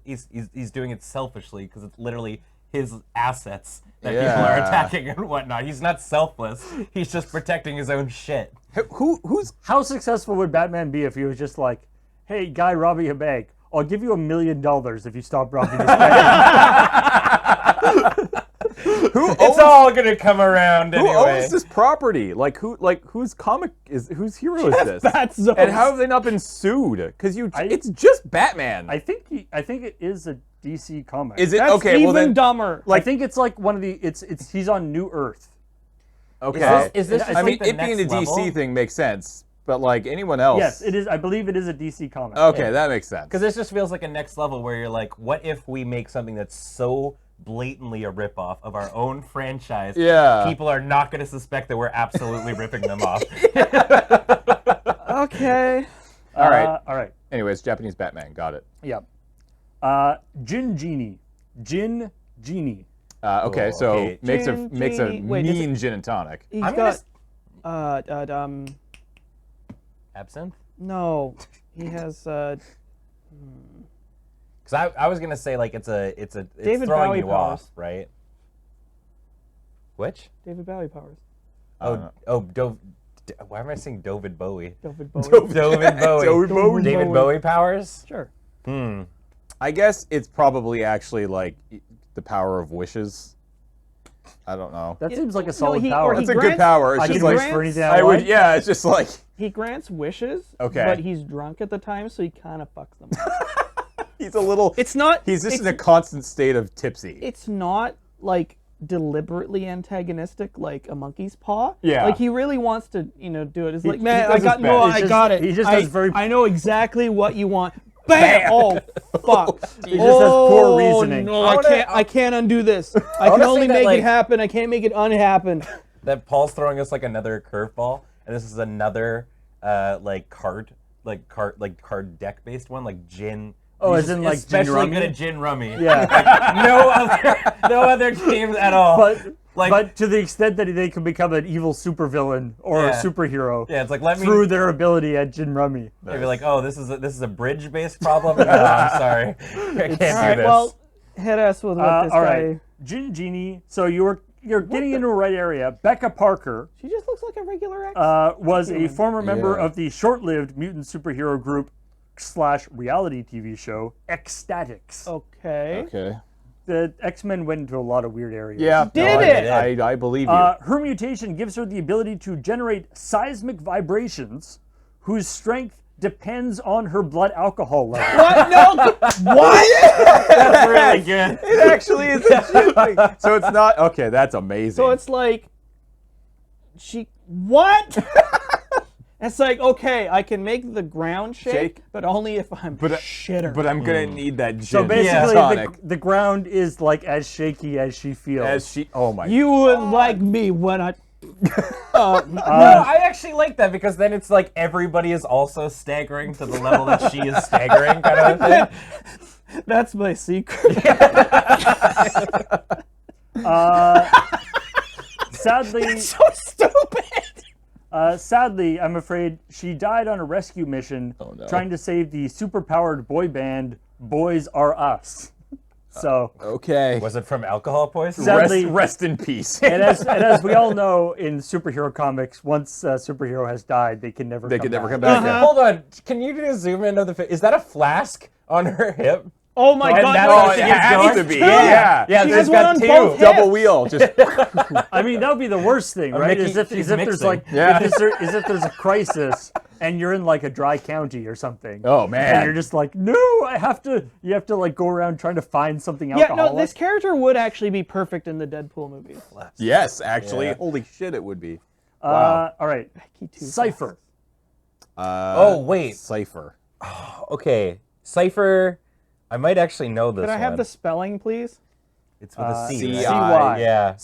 doing it selfishly because it's literally his assets that people are attacking and whatnot. He's not selfless. He's just protecting his own shit. Who's How successful would Batman be if he was just like, hey, guy robbing a bank, I'll give you $1 million if you stop robbing this bank. It's all gonna come around Who anyway. owns this property? Whose hero is this? Batzos. And how have they not been sued? Because it's just Batman. I think it is a DC comic. Is it That's okay? even Well then, dumber. I think it's like one of the he's on New Earth. okay. Is this just I mean, like the it being a next DC level? thing makes sense, but like anyone else. Yes, it is. I believe it is a DC comic. Okay, that makes sense. Because this just feels like a next level where you're like, what if we make something that's so blatantly a ripoff of our own franchise? Yeah. People are not going to suspect that we're absolutely ripping them off. Okay. All right. All right. Anyways, Japanese Batman. Got it. Yeah. Gin Genie. Okay, Cool, so okay. makes a Genie. Wait, does mean gin and tonic. He's I'm got. Absinthe? No, he has. Because I was gonna say like it's David throwing Bowie you powers. off, right? Which? David Bowie powers. Why am I saying David Bowie? David Bowie. David Bowie. David Bowie powers? Sure. I guess it's probably actually like the power of wishes. I don't know. That seems like a No, solid he- power. or he That's a good grants- power. It's I just can like wish for anything I I would. want. Yeah, it's just like He grants wishes. Okay. But he's drunk at the time, so he kind of fucks them up. he's a little. It's not. He's just in it's- a constant state of tipsy. It's not like deliberately antagonistic like a monkey's paw. Yeah. Like he really wants to, do it. It's like, he man, does I his got best. I got it. He just does very. I know exactly what you want. Bam! Oh fuck! He just has poor reasoning. No, I I can't undo this. I can wanna only say that, make like- it happen. I can't make it unhappen. that Paul's throwing us like another curveball, and this is another card deck based one, like gin. Oh, as in like especially gin rummy? good at gin rummy. Yeah. Like, no other games at all. But to the extent that they can become an evil supervillain or a superhero, yeah, it's like through their ability at gin rummy. They'd be like, oh, this is a bridge based problem. No, I'm sorry, I can't do this. Well, hit us with what this all guy. right, Gin Genie. So you're getting into the right area. Becca Parker. She just looks like a regular X. Was a former member of the short-lived mutant superhero group / reality TV show Ecstatics. Okay. Okay. The X-Men went into a lot of weird areas. Yeah. Did it? I believe you. Her mutation gives her the ability to generate seismic vibrations whose strength depends on her blood alcohol level. What? No. What? That's really good. It actually is a shit thing. So it's not okay. That's amazing. So it's like what? It's like, okay, I can make the ground shake, but only if I'm shitter. But I'm gonna need that gin. So basically, tonic. the ground is like as shaky as she feels. Oh my. You wouldn't like me when I. No, I actually like that because then it's like everybody is also staggering to the level that she is staggering, kind of a thing. That's my secret. Sadly, so stupid. Sadly, I'm afraid she died on a rescue mission trying to save the superpowered boy band Boys Are Us. So okay. Was it from alcohol poisoning? Sadly, rest in peace. and as we all know in superhero comics, once a superhero has died, they can never come back. Yeah. Hold on, can you do a zoom in of the? Is that a flask on her hip? Oh my And god! that's no, how she it gets has going? to be. Yeah. Yeah, She there's has one got on two. both hips. Double wheel. Just. I mean, that would be the worst thing, right? Mickey- Is if she's there's like Yeah. is if there's a crisis and you're in like a dry county or something. Oh man. And you're just like, no, you have to like go around trying to find something Yeah, alcoholic. no, this character would actually be perfect in the Deadpool movie. Yes, actually. Yeah. Holy shit, it would be. Wow. All right, Cypher. Oh, wait. Cypher. Okay, Cypher. I might actually know this. Could I have one. the spelling, please? It's with a C. C-I- right? Yeah.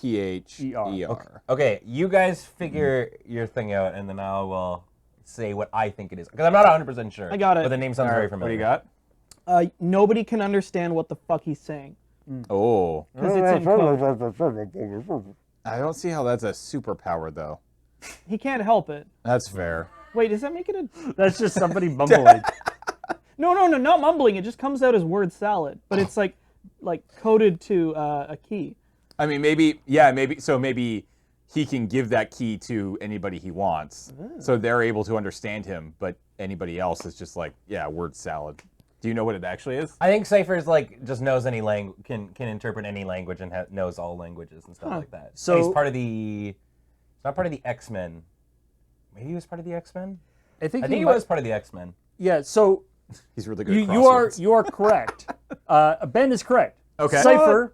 CYPHER. Okay, you guys figure your thing out, and then I will say what I think it is. Because I'm not 100% sure. I got it. But the name sounds very What do familiar. you got? Nobody can understand what the fuck he's saying Oh. because it's in code. I don't see how that's a superpower though. He can't help it. That's fair. Wait, does that make it a? That's just somebody mumbling. No, not mumbling. It just comes out as word salad, but it's like coded to a key. I mean, maybe he can give that key to anybody he wants, so they're able to understand him. But anybody else is just like, yeah, word salad. Do you know what it actually is? I think Cypher's like just knows any language, can interpret any language, and knows all languages and stuff like that. So- he's part of the. He's not part of the X-Men. Maybe he was part of the X-Men. I think he was part of the X-Men. Yeah. So He's really good. At you are correct. Ben is correct. Okay. Cypher.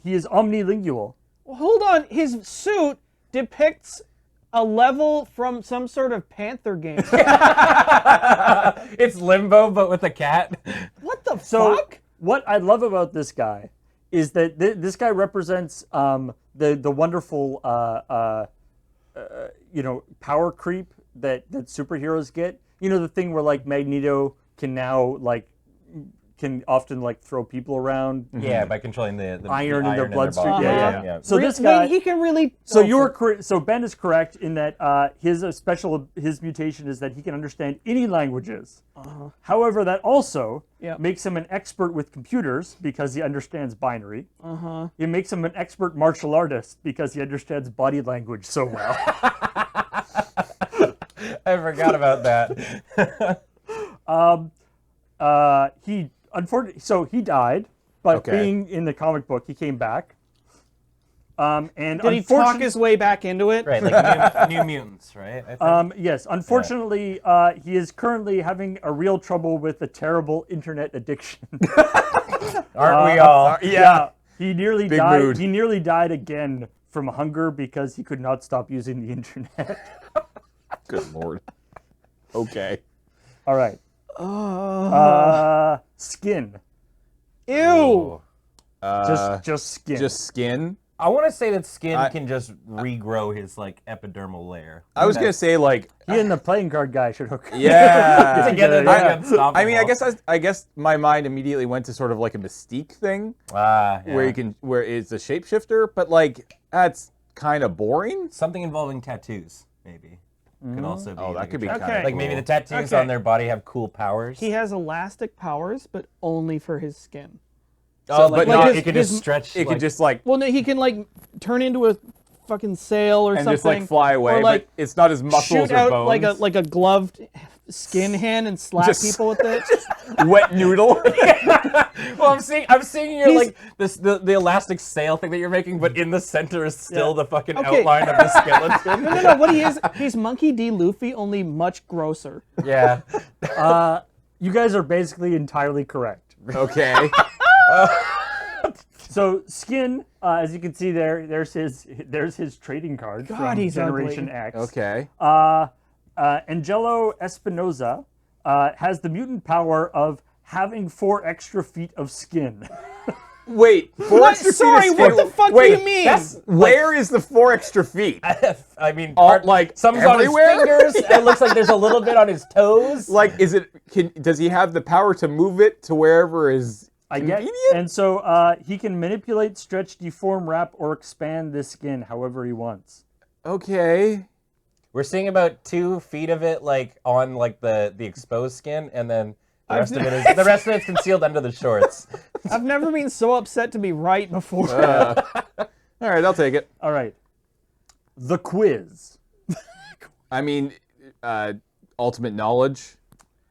He is omnilingual. Well, hold on. His suit depicts a level from some sort of Panther game. It's Limbo, but with a cat. What the So fuck? what I love about this guy is that this guy represents the wonderful power creep that superheroes get. You know, the thing where like Magneto can now can often throw people around. Yeah, by controlling the Iron in their bloodstream. body. Yeah. So this guy. Wait, he can really. So So Ben is correct in that his mutation is that he can understand any languages. However, that also makes him an expert with computers because he understands binary. It makes him an expert martial artist because he understands body language so well. I forgot about that. He died, but Okay. being in the comic book, he came back. And Did he talk his way back into it? Right, like New Mutants, right? I think. Yes, unfortunately, he is currently having a real trouble with a terrible internet addiction. Aren't we all? Yeah, he nearly Big died. mood. He nearly died again from hunger because he could not stop using the internet. Good lord. Okay. All right. Skin. Ew. Just skin. Just skin. I want to say that skin can just regrow his like epidermal layer. I was gonna say like he and the playing card guy should hook. Yeah. Together, I mean, I guess my mind immediately went to sort of like a Mystique thing, where it's a shapeshifter, but like that's kind of boring. Something involving tattoos, maybe. Could also be. Oh, that could be kind kind of like maybe the tattoos on their body have cool powers. He has elastic powers, but only for his skin. Oh, but it could just stretch. It could just like. Well, no, he can like turn into a fucking sail or and something, just like fly away, or like but it's not as muscles shoot or out bones. like a gloved skin hand and slap Just- people with it. Wet noodle. Well, I'm seeing your like the elastic sail thing that you're making, but in the center is still the fucking outline of the skeleton. No. What he is, he's Monkey D. Luffy, only much grosser. Yeah. You guys are basically entirely correct. Okay. So skin, as you can see there's his trading card from he's Generation ugly. X. Okay. Angelo Espinoza has the mutant power of having 4 extra feet of skin. Wait, 4 extra Sorry, feet of what skin. the fuck do Wait, you mean? Where is the 4 extra feet? I mean, Like some's everywhere? on his fingers. It looks like there's a little bit on his toes. Like, does he have the power to move it to wherever is convenient? And so he can manipulate, stretch, deform, wrap, or expand this skin however he wants. Okay. We're seeing about 2 feet of it, like on like the exposed skin, and then the rest of it's concealed under the shorts. I've never been so upset to be right before. All right, I'll take it. All right. The quiz. I mean, ultimate knowledge,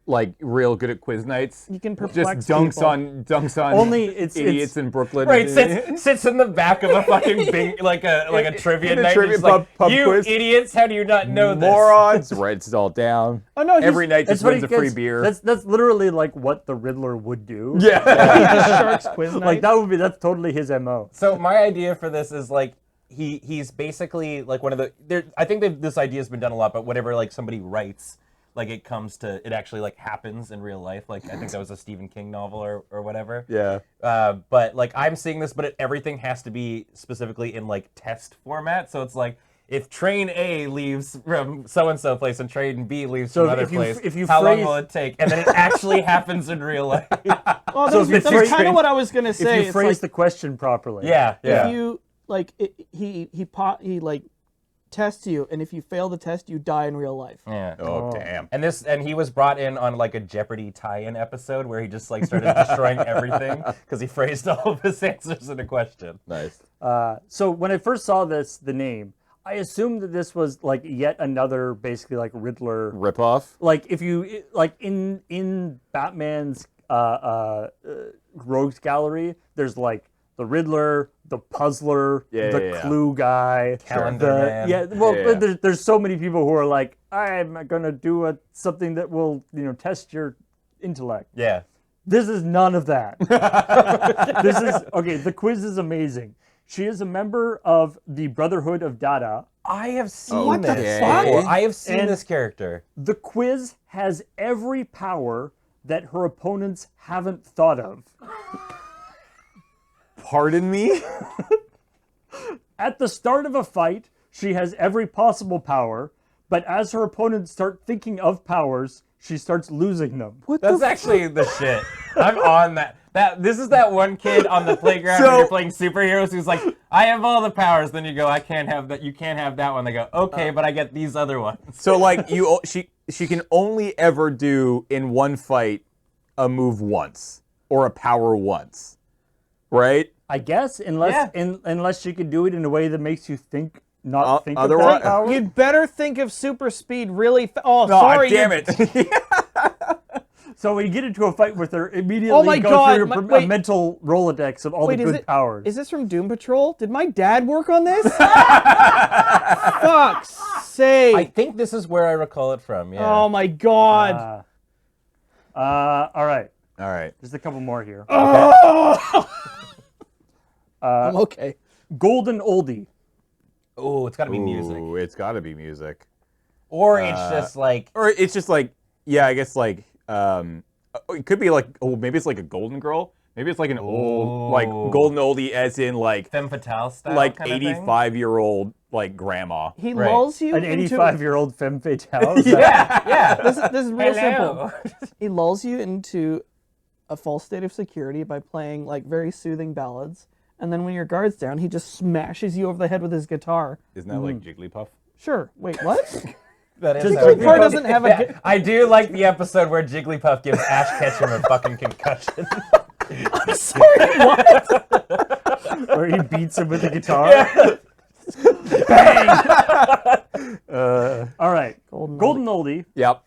like real good at quiz nights. You can perplex just dunks people. on Only it's idiots in Brooklyn. Right, sits in the back of a fucking like a trivia night. trivia Just like, pub you quiz. idiots! How do you not know this? Morons. Writes it all down. Oh no, Every night just what wins he a free gets. beer. That's literally like what the Riddler would do. Yeah. Sharks quiz night. Like that's totally his MO. So my idea for this is like he's basically like one of the. I think this idea has been done a lot, but whatever like somebody writes. Like it actually like happens in real life. Like I think that was a Stephen King novel or whatever. Yeah. But like I'm seeing this, but everything has to be specifically in like test format. So it's like if train A leaves from so-and-so place and train B leaves from another place, how long will it take? And then it actually happens in real life. Well, that's kind of what I was gonna say. If you phrase the question properly. Yeah. If you like, he like tests you, and if you fail the test, you die in real life. Yeah. Oh, damn. And he was brought in on like a Jeopardy tie-in episode where he just like started destroying everything because he phrased all of his answers in a question. Nice. So when I first saw the name, I assumed that this was like yet another basically like Riddler Ripoff. Like if you like in Batman's Rogues Gallery, there's like the Riddler, the Puzzler, the Clue guy, Calendar Man. There's so many people who are like, I'm gonna do something that will test your intellect. Yeah. This is none of that. This is okay. The quiz is amazing. She is a member of the Brotherhood of Dada. I have seen the this. fuck? Before. I have seen And this character. The quiz has every power that her opponents haven't thought of. Pardon me? At the start of a fight, she has every possible power, but as her opponents start thinking of powers, she starts losing them. That's actually the shit. I'm on that. This is that one kid on the playground when you're playing superheroes who's like, I have all the powers. Then you go, I can't have that. You can't have that one. They go, okay, but I get these other ones. So like she can only ever do in one fight a move once or a power once, right? I guess, unless she could do it in a way that makes you think of otherwise- that power. You'd better think of super speed really Oh, sorry. damn it. So when you get into a fight with her, immediately Oh my go God, through a mental Rolodex of all the good powers. Is this from Doom Patrol? Did my dad work on this? Fuck's sake. I think this is where I recall it from. Yeah. Oh my God. All right. All right. There's a couple more here. I'm okay. Golden Oldie. Oh, it's got to be music. Ooh, it's got to be music. Or it's just like. Or it's just like, yeah, I guess like, it could be like, maybe it's like a Golden Girl. Maybe it's like an old, like golden oldie, as in like Femme fatale style, like kind of thing? 85-year-old like grandma. He lulls you An into 85-year-old femme fatale. Yeah. This is real Hello. simple. He lulls you into a false state of security by playing like very soothing ballads, and then when your guard's down, he just smashes you over the head with his guitar. Isn't that like Jigglypuff? Sure. Wait, what? That is Jigglypuff doesn't have a. I do like the episode where Jigglypuff gives Ash Ketchum a fucking concussion. I'm sorry. What? Where he beats him with the guitar. Yeah. Bang! All right. Golden oldie Yep.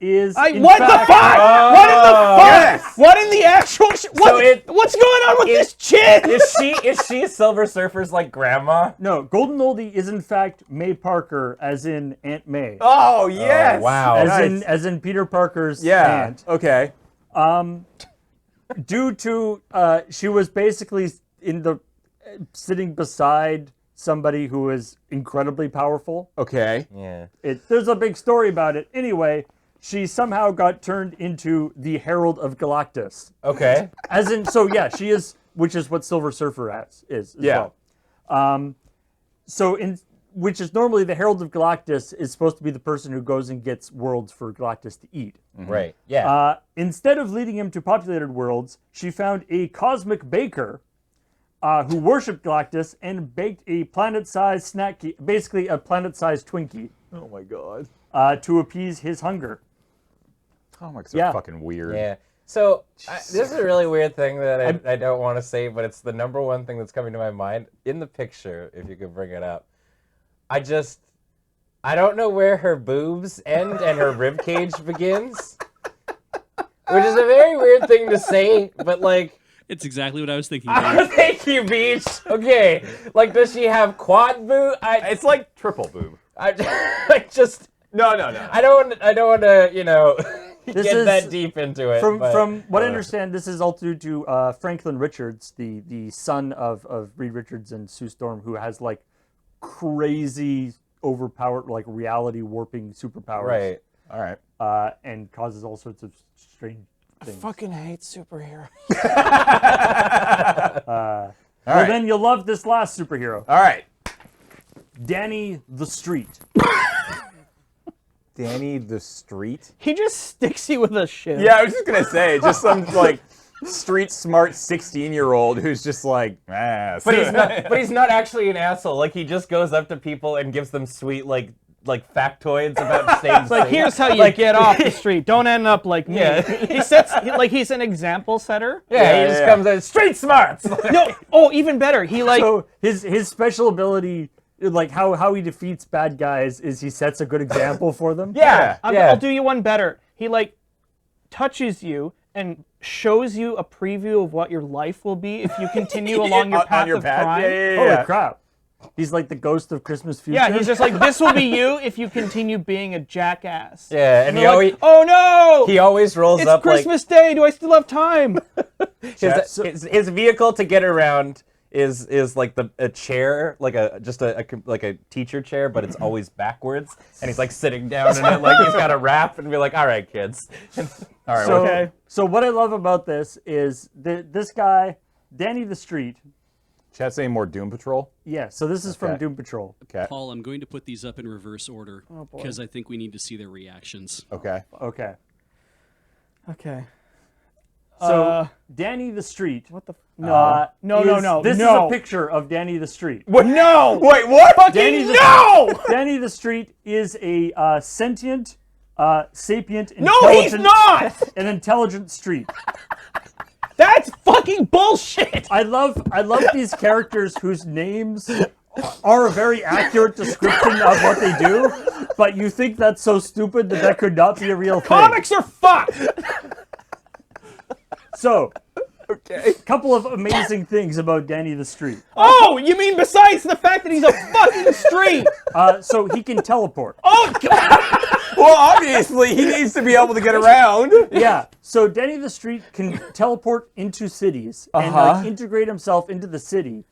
is. What in the fact- fuck? What in the fuck? Yes. What in the actual? What's going on with this chick? Is she Silver Surfer's like grandma? No, Golden Oldie is in fact May Parker, as in Aunt May. Oh yes. wow. As in Peter Parker's aunt. Okay. Due to she was basically sitting beside somebody who is incredibly powerful. Okay. Yeah. There's a big story about it. Anyway, she somehow got turned into the Herald of Galactus. Okay. As in, so yeah, she is, which is what Silver Surfer is as well. Which is normally the Herald of Galactus is supposed to be the person who goes and gets worlds for Galactus to eat. Right. Yeah. Instead of leading him to populated worlds, she found a cosmic baker who worshipped Galactus and baked a planet-sized snack, basically a planet-sized Twinkie. Oh my god. To appease his hunger. Comics are fucking weird. Yeah. So this is a really weird thing that I don't want to say, but it's the number one thing that's coming to my mind in the picture. If you could bring it up, I don't know where her boobs end and her rib cage begins, which is a very weird thing to say, but like. It's exactly what I was thinking. Thank you, Beach. Okay, like, does she have quad boob? It's like triple boob. No. I don't want to, This get is- that deep into it. From what I understand, this is all due to Franklin Richards, the son of Reed Richards and Sue Storm, who has like crazy, overpowered, like reality warping superpowers. Right. All right. And causes all sorts of strange things. Fucking hate superheroes. Well, right. then you'll love this last superhero, All right. Danny the Street. Danny the Street. He just sticks you with a shiv. Yeah, I was just gonna say, just some like street smart 16-year-old who's just like, But he's not actually an asshole. Like, he just goes up to people and gives them sweet like factoids about saying. It's like, here's how you get off the street. Don't end up like me. Yeah. He's an example setter. Yeah, he just comes out street smarts. No, even better. He like So his special ability, like how he defeats bad guys, is he sets a good example for them. Yeah. I'll do you one better. He like touches you and shows you a preview of what your life will be if you continue along your path of crime. Holy crap. He's like the ghost of Christmas future. Yeah, he's just like, this will be you if you continue being a jackass. Yeah, and he you're always like, oh no! he always rolls It's up Christmas Day. Do I still have time? his vehicle to get around is like a chair, like a teacher chair, but it's always backwards, and he's like sitting down in it, like he's got a wrap, and be like, all right, kids. all right. So what I love about this is this guy, Danny the Street. Chat saying more Doom Patrol. Yeah, so this is from Doom Patrol. Okay. Paul, I'm going to put these up in reverse order because I think we need to see their reactions. Okay. Okay. Okay. So Danny the Street. What the? No. This is a no. picture of Danny the Street. What? No! Wait, what? Danny the No! Danny the Street is a sentient, sapient, No, he's not! an intelligent street. That's fucking bullshit! I love these characters whose names are a very accurate description of what they do, but you think that's so stupid that could not be a real thing. Comics are fucked! So, a couple of amazing things about Danny the Street. Oh, you mean besides the fact that he's a fucking street? So he can teleport. Oh, God! Well, obviously, he needs to be able to get around. Yeah, so Danny the Street can teleport into cities and like integrate himself into the city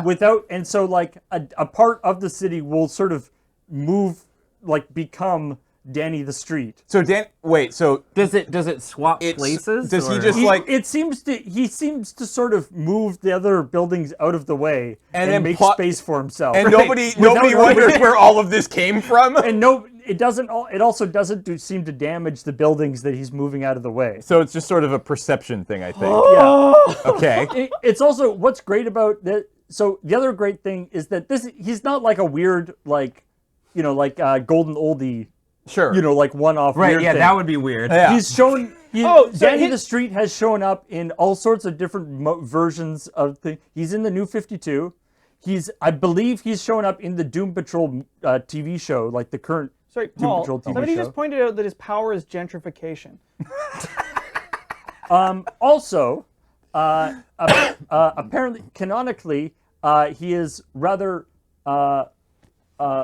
without, and so like a part of the city will sort of move, like become Danny the Street. So wait, so does it swap places? Does he just like? He seems to sort of move the other buildings out of the way and then make space for himself. And nobody wonders where all of this came from. And it doesn't. It also doesn't seem to damage the buildings that he's moving out of the way. So it's just sort of a perception thing, I think. Yeah. Okay. It's also what's great about that. So the other great thing is that he's not like a weird golden oldie. Sure. Like one-off. Right. Weird Yeah, thing. that would be weird. Yeah. He's shown. Danny the Street has shown up in all sorts of different versions of things. He's in the New 52. I believe he's shown up in the Doom Patrol TV show, like the current. Sorry, Doom Paul. Patrol TV Somebody show. just pointed out that his power is gentrification. Also, apparently, canonically, he is rather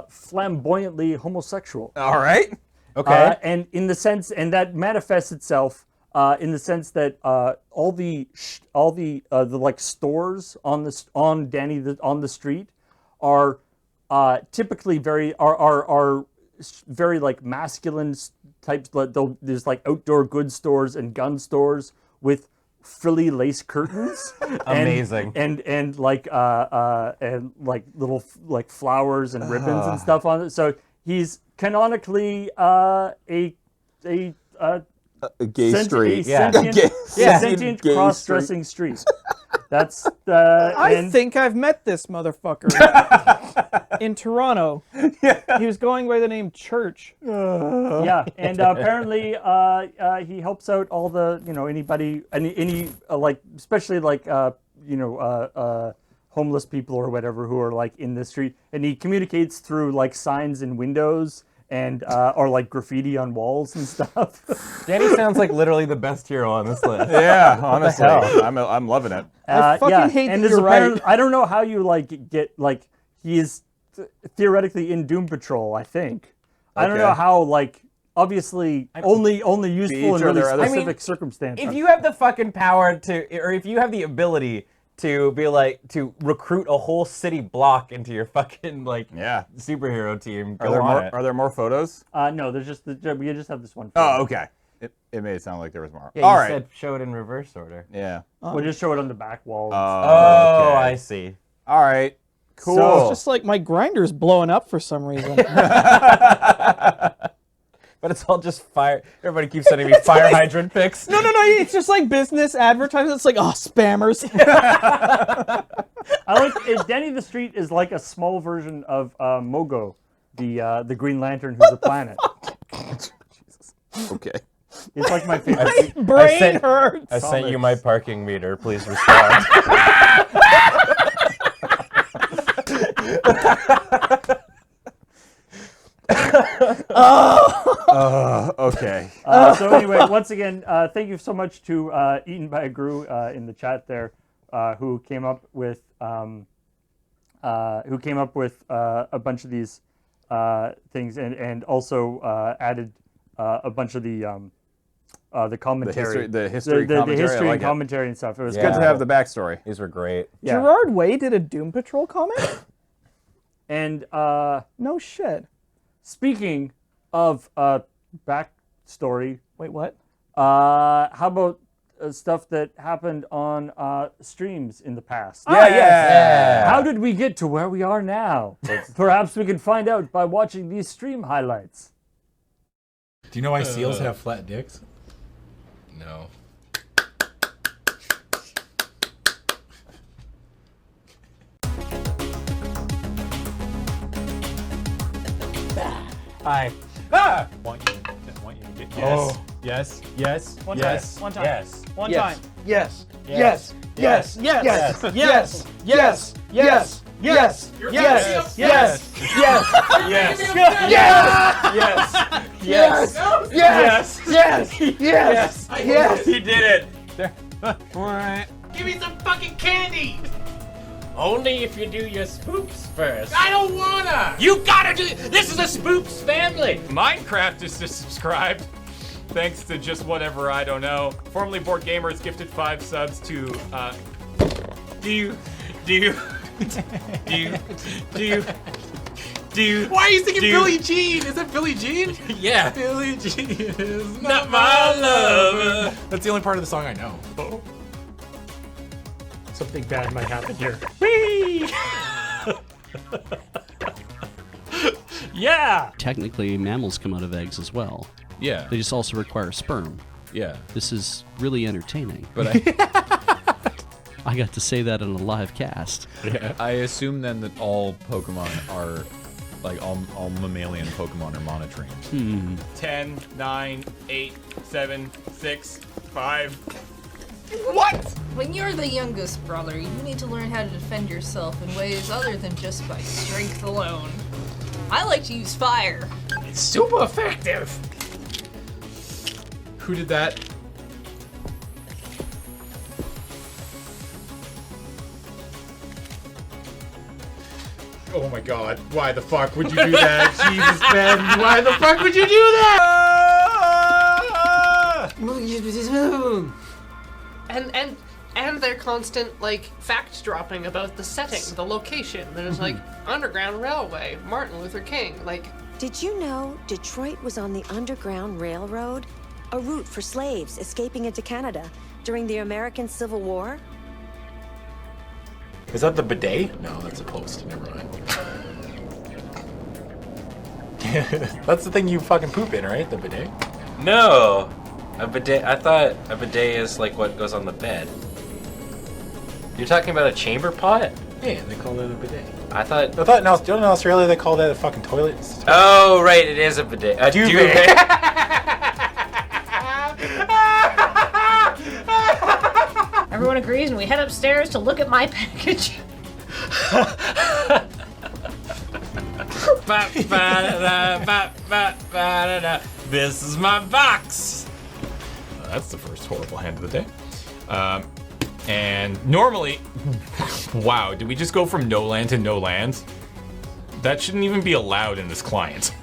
flamboyantly homosexual. All right. Okay. And in the sense, and that manifests itself in the sense that all the like stores on the street are typically very like masculine types. There's like outdoor goods stores and gun stores with frilly lace curtains. Amazing. And like little like flowers and ribbons and stuff on it. So he's canonically a gay street. Sentient cross-dressing street. That's I think I've met this motherfucker in Toronto. He was going by the name Church. Yeah, and apparently he helps out all the anybody any like especially like homeless people or whatever who are like in the street, and he communicates through like signs in windows and or like graffiti on walls and stuff. Danny sounds like literally the best hero on this list. Yeah, honestly, I'm loving it. I fucking hate and that you're right. I don't know how you like get like he is theoretically in Doom Patrol. I think I don't know how like obviously only useful in really specific circumstances. If you have the fucking power to, or if you have the ability to be like to recruit a whole city block into your fucking like superhero team, Are there more photos? No, there's just we just have this one photo. Oh, okay. It made it sound like there was more. Yeah, all you right. said show it in reverse order. Yeah. We'll just show it on the back wall. Oh, okay. I see. All right. Cool. So it's just like my grinder's blowing up for some reason. But it's all just fire. Everybody keeps sending me fire hydrant pics. No. It's just like business advertising. It's like, spammers. I like Danny the Street is like a small version of Mogo, the Green Lantern who's a planet. Okay. It's like my favorite. Brain hurts. I sent you my parking meter. Please respond. Okay. So anyway, once again, thank you so much to Eaten by a Gru in the chat there, who came up with a bunch of these things and also added a bunch of the commentary, the history commentary, the history like and commentary and stuff. It was good to have the backstory. These were great. Yeah. Gerard Way did a Doom Patrol comic? And no shit. Speaking of backstory, wait, what? How about stuff that happened on streams in the past? Yeah. How did we get to where we are now? Perhaps we can find out by watching these stream highlights. Do you know why seals have flat dicks? No. Hi. I want you to get yes. One yes. time. One time. Yes. One Yes. time. Yes. Yes. Yes. Yes. Yes. Yes. Yes. Yes. Yes. You're Yes. giving me a Yes. Yes. Yes. Yes. Yes. Yes. Yes. Yes. Yes. He did it. Give me some fucking candy! Only if you do your spoops first. I don't wanna! You gotta do. This is a spoops family. Minecraft is just subscribed. Thanks to just whatever, I don't know. Formerly Board Gamers gifted 5 subs to, do you Why are you singing Billie Jean? Is that Billie Jean? Yeah. Billie Jean is not my lover. That's the only part of the song I know. Oh. Something bad might happen here. Whee! Yeah! Technically, mammals come out of eggs as well. Yeah. They just also require sperm. Yeah. This is really entertaining. But I got to say that in a live cast. Yeah. I assume then that all Pokemon are, like, all mammalian Pokemon are monitoring. 10, 9, 8, 7, 6, 5. What? When you're the youngest brother, you need to learn how to defend yourself in ways other than just by strength alone. I like to use fire. It's super effective. Who did that? Oh my god, why the fuck would you do that? Jesus, Ben, why the fuck would you do that? And their constant like fact dropping about the setting, the location. There's like Underground Railway, Martin Luther King, like. Did you know Detroit was on the Underground Railroad? A route for slaves escaping into Canada during the American Civil War? Is that the bidet? No, that's a post. Never mind. That's the thing you fucking poop in, right? The bidet? No! A bidet. I thought a bidet is like what goes on the bed. You're talking about a chamber pot? Yeah, they call it a bidet. I thought in Australia they call that a fucking toilet. Oh, right, it is a bidet. A duvet. Everyone agrees, and we head upstairs to look at my package. This is my box. That's the first horrible hand of the day. And normally, wow, did we just go from no land to no lands? That shouldn't even be allowed in this client.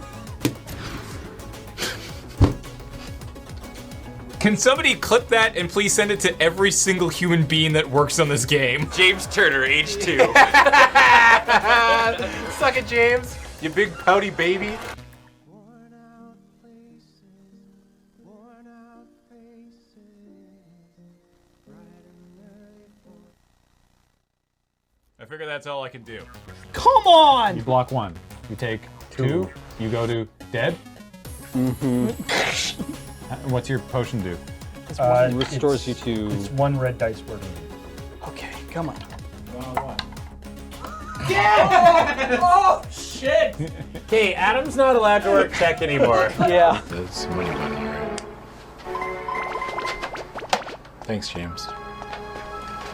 Can somebody clip that and please send it to every single human being that works on this game? James Turner, age 2. Suck it, James. You big pouty baby. I figure that's all I can do. Come on! You block 1. You take 2. You go to dead. What's your potion do? It restores you to. It's 1 red dice worth. Okay, come on. Yeah! Oh shit! Okay, Adam's not allowed to work tech anymore. Yeah. That's money money, right? Thanks, James.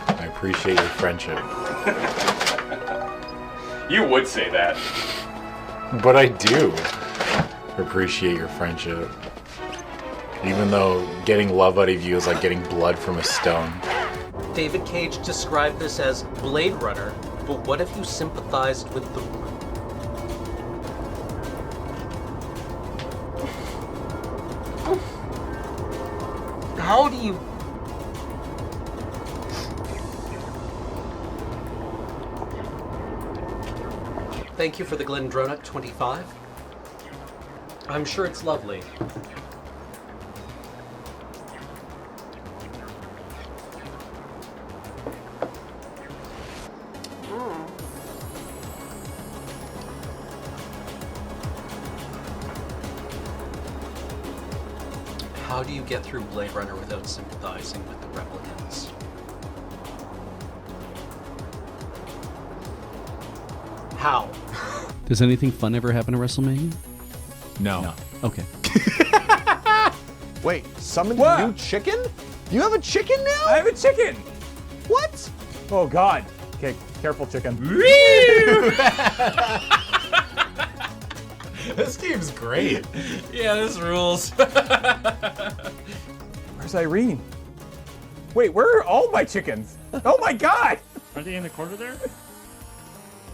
I appreciate your friendship. You would say that. But I do appreciate your friendship. Even though getting love out of you is like getting blood from a stone. David Cage described this as Blade Runner, but what if you sympathized with the... How do you... Thank you for the Glendronach 25. I'm sure it's lovely. How do you get through Blade Runner without sympathizing with the replicants? How? Does anything fun ever happen at WrestleMania? No. Okay. Wait, summon the new chicken? You have a chicken now? I have a chicken! What? Oh god. Okay, careful, chicken. This game's great. Yeah, this rules. Where's Irene? Wait, where are all my chickens? Oh my god! Are they in the corner there?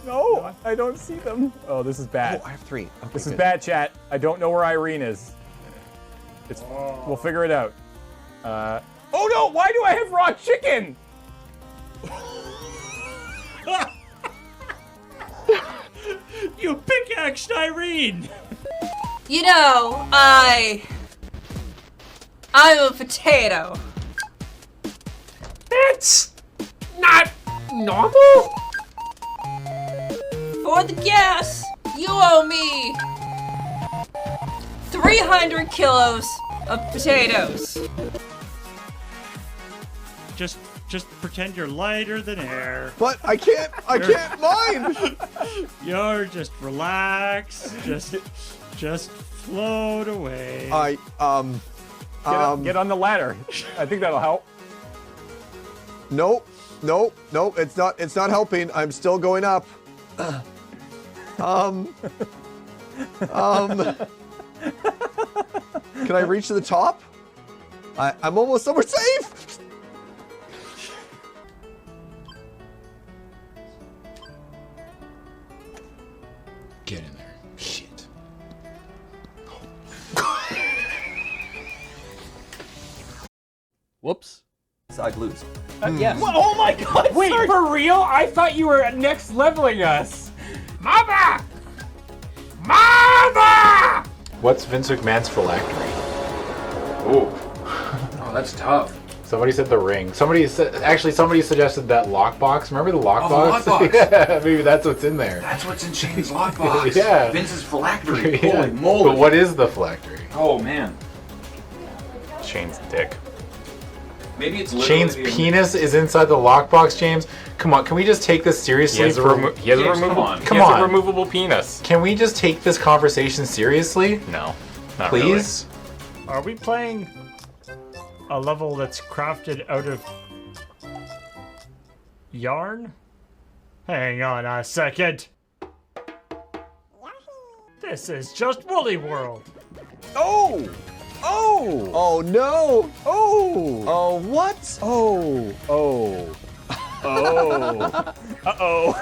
No, I don't see them. Oh, this is bad. Oh, I have 3. Okay, This is good. bad, chat. I don't know where Irene is. We'll figure it out. Oh no! Why do I have raw chicken? You pick action, Irene. You know, I'm a potato. That's not normal. For the gas, you owe me 300 kilos of potatoes. Just pretend you're lighter than air. But I can't mine. You're just relax. Just float away. Get on the ladder. I think that'll help. Nope. It's not helping. I'm still going up. Can I reach to the top? I'm almost somewhere safe. Get in there. Shit. Whoops. I'd lose. Yes. Oh my god! Wait, for real? I thought you were next leveling us. Mama! Mama! What's Vince McMahon's phylactery? Oh, that's tough. Somebody said the ring. Somebody suggested that lockbox. Remember the lockbox? Oh, the lockbox. Yeah, maybe that's what's in there. That's what's in Shane's lockbox. Yeah. Vince's phylactery. Yeah. Holy moly. But what is the phylactery? Oh, man. Shane's dick. Maybe it's literally Shane's penis is inside the lockbox, James. Come on, can we just take this seriously? He has a removable penis. Can we just take this conversation seriously? No, not please. Really. Are we playing a level that's crafted out of yarn? Hang on a second. This is just Woolly World. Oh! Oh! Oh no! Oh! Oh what? Oh! Oh! Oh! Uh-oh!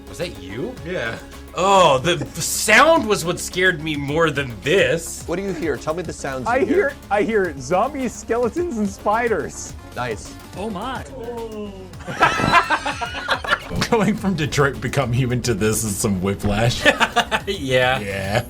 Was that you? Yeah. Oh, the sound was what scared me more than this. What do you hear? Tell me the sounds I you hear zombies, skeletons, and spiders. Nice. Oh my. Going from Detroit Become Human to this is some whiplash. Yeah. Yeah.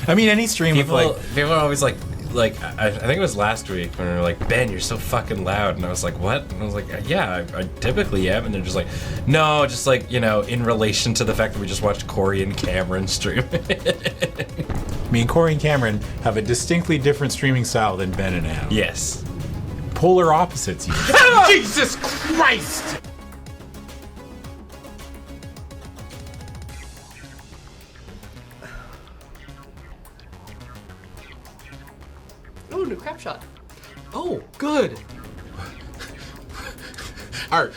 I mean, any stream People with are always like I think it was last week when they were like, Ben, you're so fucking loud, and I was like, what? And I was like, yeah, I typically am, and they're just like, no, just like, you know, in relation to the fact that we just watched Corey and Cameron stream. Me and Corey and Cameron have a distinctly different streaming style than Ben and Adam. Yes. Polar opposites. Jesus Christ! Ooh, new crap shot. Oh, good. Art.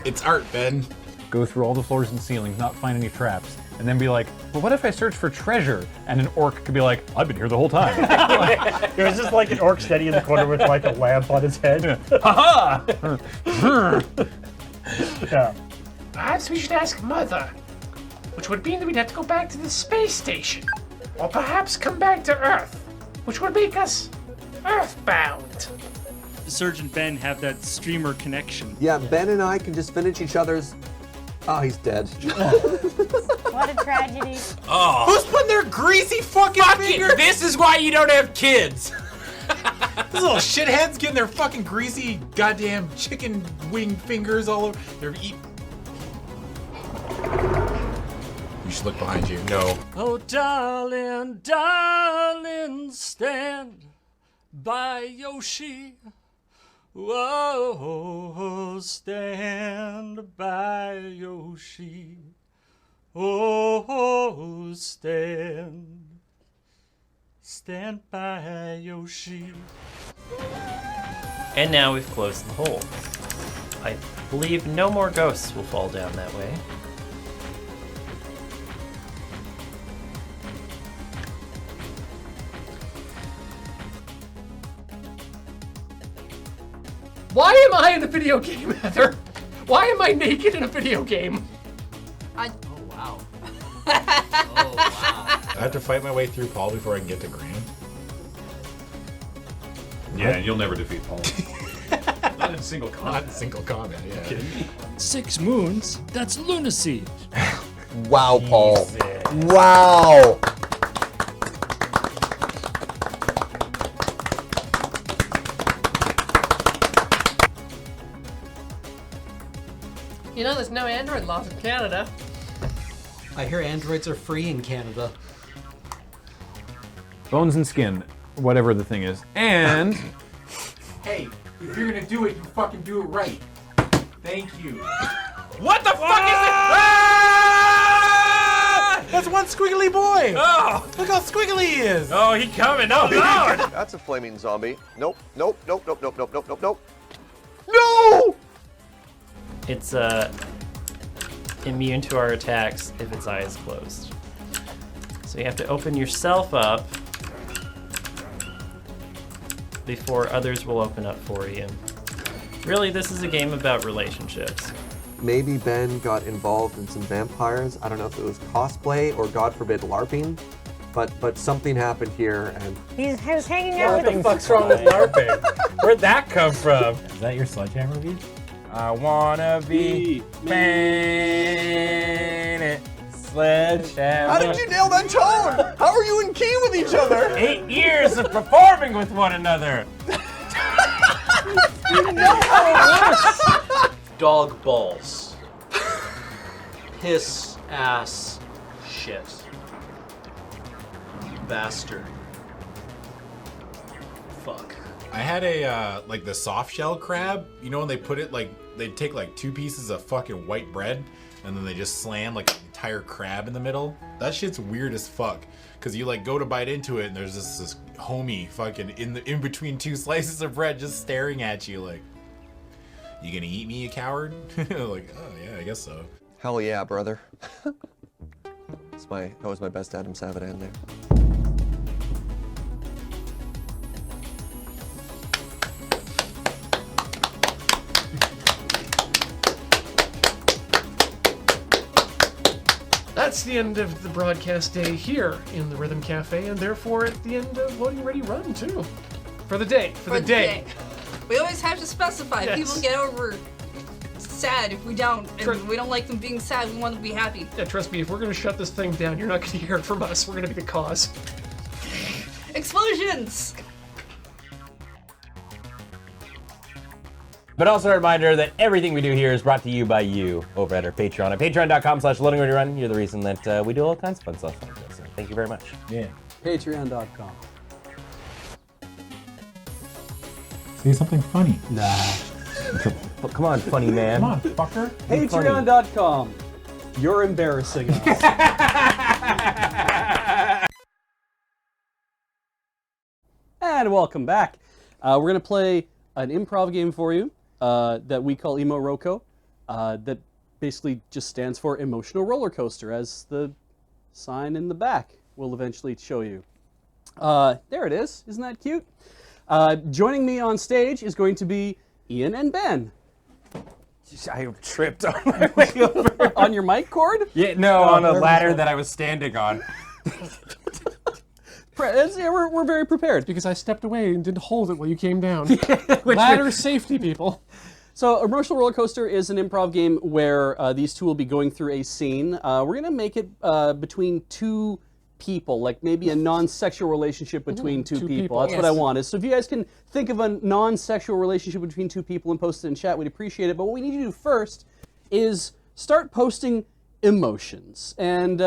It's art, Ben. Go through all the floors and ceilings, not find any traps, and then be like, well, what if I search for treasure? And an orc could be like, I've been here the whole time. It was just like an orc steady in the corner with like a lamp on his head. Ha Yeah. Perhaps we should ask Mother, which would mean that we'd have to go back to the space station, or perhaps come back to Earth, which would make us Earthbound. Surge and Ben have that streamer connection. Yeah, Ben and I can just finish each other's. Oh, he's dead. What a tragedy. Oh. Who's putting their greasy fucking finger? This is why you don't have kids. These little shitheads getting their fucking greasy goddamn chicken wing fingers all over. They're eating. You should look behind you. No. Oh, darling, darling, stand by Yoshi. Whoa, stand by Yoshi. Oh, stand by Yoshi. And now we've closed the hole. I believe no more ghosts will fall down that way. Why am I in a video game, Heather? Why am I naked in a video game? Oh, wow. I have to fight my way through Paul before I can get to Graham. Yeah, and you'll never defeat Paul. Not in single combat. Not in single combat, yeah. Kidding me? 6 moons? That's lunacy. Wow, Paul. Wow. You know, there's no Android laws in Canada. I hear androids are free in Canada. Bones and skin, whatever the thing is. And Hey, if you're gonna do it, you fucking do it right. Thank you. What the fuck is it? That's one squiggly boy. Oh! Look how squiggly he is. Oh, he coming. Oh, Lord. That's a flaming zombie. Nope, nope, nope, nope, nope, nope, nope, nope, nope. No! It's immune to our attacks if its eye is closed. So you have to open yourself up before others will open up for you. Really, this is a game about relationships. Maybe Ben got involved in some vampires. I don't know if it was cosplay or, God forbid, LARPing. But something happened here, and He's hanging out What with the him. fuck's wrong with LARPing? Where'd that come from? Is that your sledgehammer beat? I wanna be painted sledgehammer. how did you nail that tone? How are you in key with each other? 8 years of performing with one another. Dog balls. Piss ass shit. Bastard. Fuck. I had a like the soft shell crab. You know when they put it like they take like 2 pieces of fucking white bread and then they just slam like an entire crab in the middle. That shit's weird as fuck. Cause you like go to bite into it and there's this homie fucking in between 2 slices of bread just staring at you like, you gonna eat me, you coward? Like, oh yeah, I guess so. Hell yeah, brother. That was my best Adam Savadan there. That's the end of the broadcast day here in the Rhythm Cafe, and therefore at the end of Loading Ready Run too. For the day. For the day. We always have to specify. Yes. People get over sad if we don't, and we don't like them being sad. We want them to be happy. Yeah, trust me, if we're gonna shut this thing down, you're not gonna hear it from us. We're gonna be the cause. Explosions! But also a reminder that everything we do here is brought to you by you over at our Patreon. At patreon.com/LoadingReadyRun. You're the reason that we do all kinds of fun stuff like this. So thank you very much. Yeah. Patreon.com. Say something funny. Nah. Come on, funny man. Come on, fucker. Patreon.com. You're embarrassing us. And welcome back. We're going to play an improv game for you that we call Emo Roco. That basically just stands for emotional roller coaster, as the sign in the back will eventually show you. There it is. Isn't that cute? Joining me on stage is going to be Ian and Ben. I tripped on my way over. On your mic cord? Yeah, no, on a ladder that I was standing on. We're very prepared. Because I stepped away and didn't hold it while you came down. Ladder safety, people. So, Emotional Roller Coaster is an improv game where these two will be going through a scene. We're going to make it between 2 people, like maybe a non-sexual relationship between two people. That's what I want. So if you guys can think of a non-sexual relationship between 2 people and post it in chat, we'd appreciate it. But what we need to do first is start posting emotions. And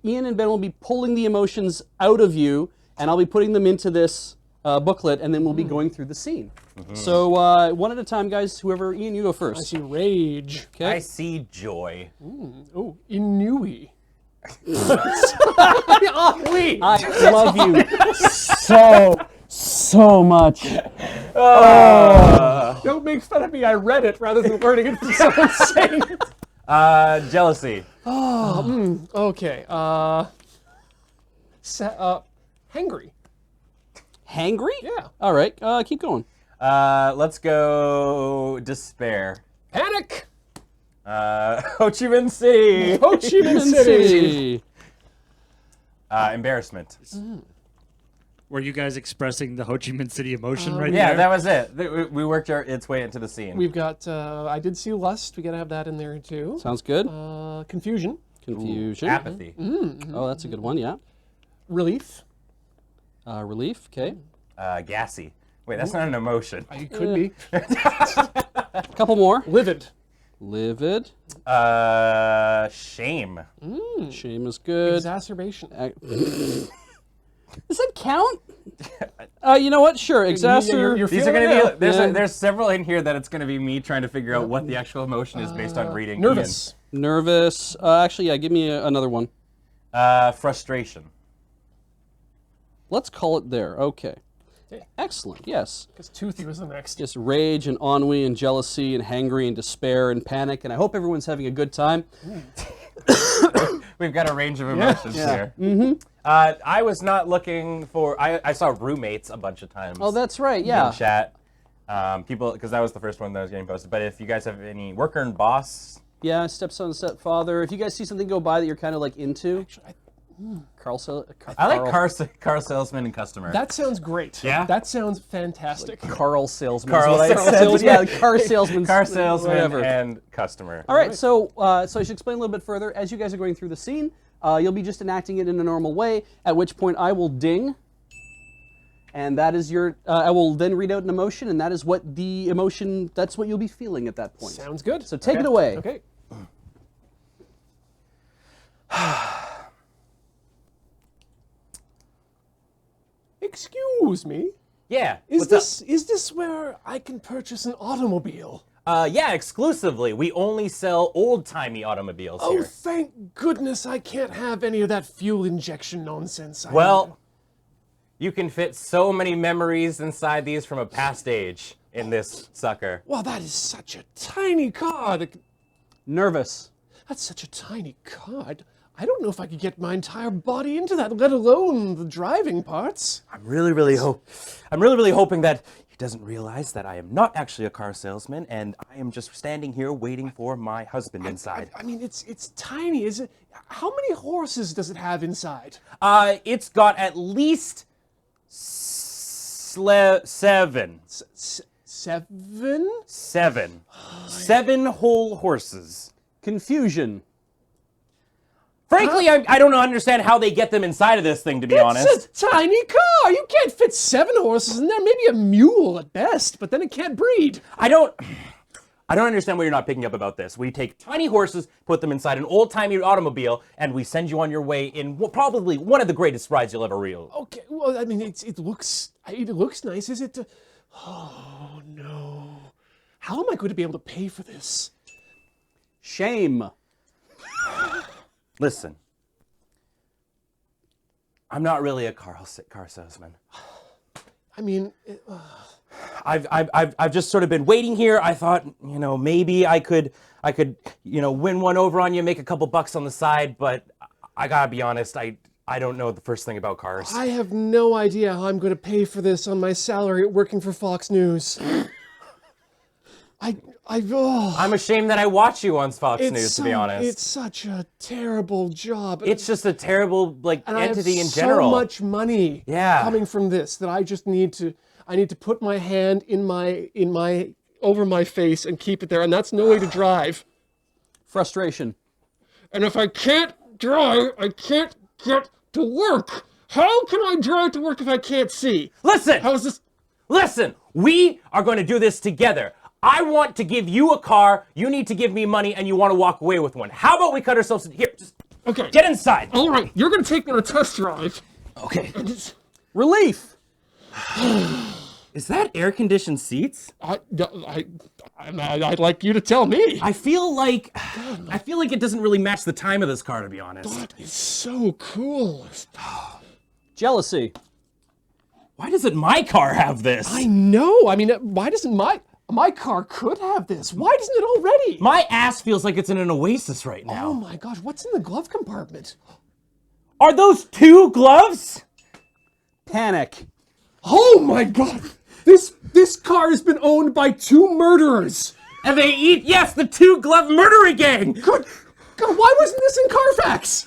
Ian and Ben will be pulling the emotions out of you, and I'll be putting them into this booklet, and then we'll be going through the scene. So one at a time, guys. Whoever, Ian, you go first. I see rage. Okay. I see joy. Oh, Inui. I love you so much. Don't make fun of me. I read it rather than learning it from someone saying it. Jealousy. Okay. Hangry. Hangry? Yeah. All right. Keep going. Let's go despair. Panic. Ho Chi Minh City. Ho Chi Minh City. Embarrassment. Were you guys expressing the Ho Chi Minh City emotion right Yeah, there? that was it. We worked its way into the scene. We've got, I did see lust. We got to have that in there too. Sounds good. Confusion. Confusion. Apathy. Oh, that's a good one, yeah. Relief. Relief, okay. Gassy. Wait, that's not an emotion. It could be. Couple more. Livid. Livid. Shame. Shame is good. Exacerbation. Does that count? You know what? Sure. These are gonna be. Yeah. There's several in here that it's gonna be me trying to figure out what the actual emotion is based on reading. Nervous. Nervous. Actually, yeah. Give me another one. Frustration. Let's call it there. Okay. Excellent. Yes. Because toothy was the next. Just rage and ennui and jealousy and hangry and despair and panic. And I hope everyone's having a good time. We've got a range of emotions here. Mm-hmm. I was not looking for. I saw roommates a bunch of times. Oh, that's right. Yeah. In chat. People, because that was the first one that was getting posted. But if you guys have any worker and boss. Yeah, stepson, stepfather. If you guys see something go by that you're kind of like into. I like car salesman and customer. That sounds great. Yeah? That sounds fantastic. Carl salesman. Car salesman. Yeah, car salesman. Car salesman whatever. and customer. All right, so I should explain a little bit further. As you guys are going through the scene, you'll be just enacting it in a normal way, at which point I will ding. And that is your, I will then read out an emotion, and that is what the emotion, that's what you'll be feeling at that point. Sounds good. So take it away. Okay. Excuse me. Yeah. Is this where I can purchase an automobile? Yeah, exclusively. We only sell old-timey automobiles Oh, here. thank goodness I can't have any of that fuel injection nonsense. Well, you can fit so many memories inside these from a past age in this sucker. Wow, that is such a tiny car. Nervous. That's such a tiny car. I don't know if I could get my entire body into that, let alone the driving parts. I'm really hoping that he doesn't realize that I am not actually a car salesman and I am just standing here waiting for my husband inside. I mean, it's tiny. Is it? How many horses does it have inside? It's got at least seven. Seven? Seven whole horses. Confusion. Frankly, I don't understand how they get them inside of this thing, to be honest. It's a tiny car. You can't fit 7 horses in there. Maybe a mule at best, but then it can't breed. I don't understand what you're not picking up about this. We take tiny horses, put them inside an old-timey automobile, and we send you on your way in probably one of the greatest rides you'll ever reel. Okay, well, I mean, it looks nice. Is it? Oh, no. How am I going to be able to pay for this? Shame. Listen, I'm not really a car salesman. I mean, I've just sort of been waiting here. I thought, maybe I could, win one over on you, make a couple bucks on the side. But I gotta be honest, I don't know the first thing about cars. I have no idea how I'm going to pay for this on my salary working for Fox News. I'm ashamed that I watch you on Fox News, to be honest. It's such a terrible job. It's just a terrible and entity I have in general. So much money coming from this that I just need to put my hand over my face and keep it there, and that's no way to drive. Frustration. And if I can't drive, I can't get to work. How can I drive to work if I can't see? Listen! How is this? Listen! We are going to do this together. I want to give you a car, you need to give me money, and you want to walk away with one. How about we cut ourselves in here? Just get inside. All right, you're going to take me on a test drive. Okay. Relief. Is that air-conditioned seats? I'd like you to tell me. I feel like it doesn't really match the time of this car, to be honest. That is so cool. Jealousy. Why doesn't my car have this? I know. I mean, why doesn't my car could have this? Why doesn't it already? My ass feels like it's in an oasis right now. Oh my gosh, what's in the glove compartment? Are those 2 gloves? Panic. Oh my god! This car has been owned by 2 murderers! And they eat, yes, the 2 glove murdering gang! God, why wasn't this in Carfax?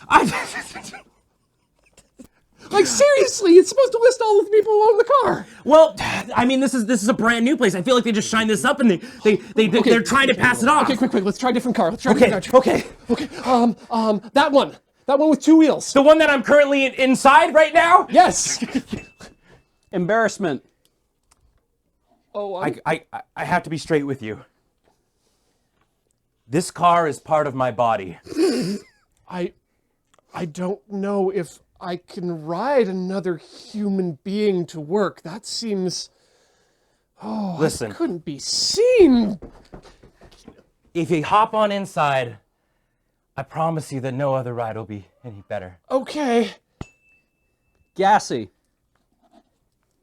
Like seriously, it's supposed to list all of the people who own the car. Well, I mean, this is a brand new place. I feel like they just shined this up and they're trying to pass it off. Okay, quick, let's try a different car. Let's try a different car. Okay. That one with 2 wheels. The one that I'm currently inside right now? Yes. Embarrassment. Oh, I have to be straight with you. This car is part of my body. I don't know if I can ride another human being to work. That seems... Oh, Listen. I couldn't be seen. If you hop on inside, I promise you that no other ride will be any better. Okay. Gassy.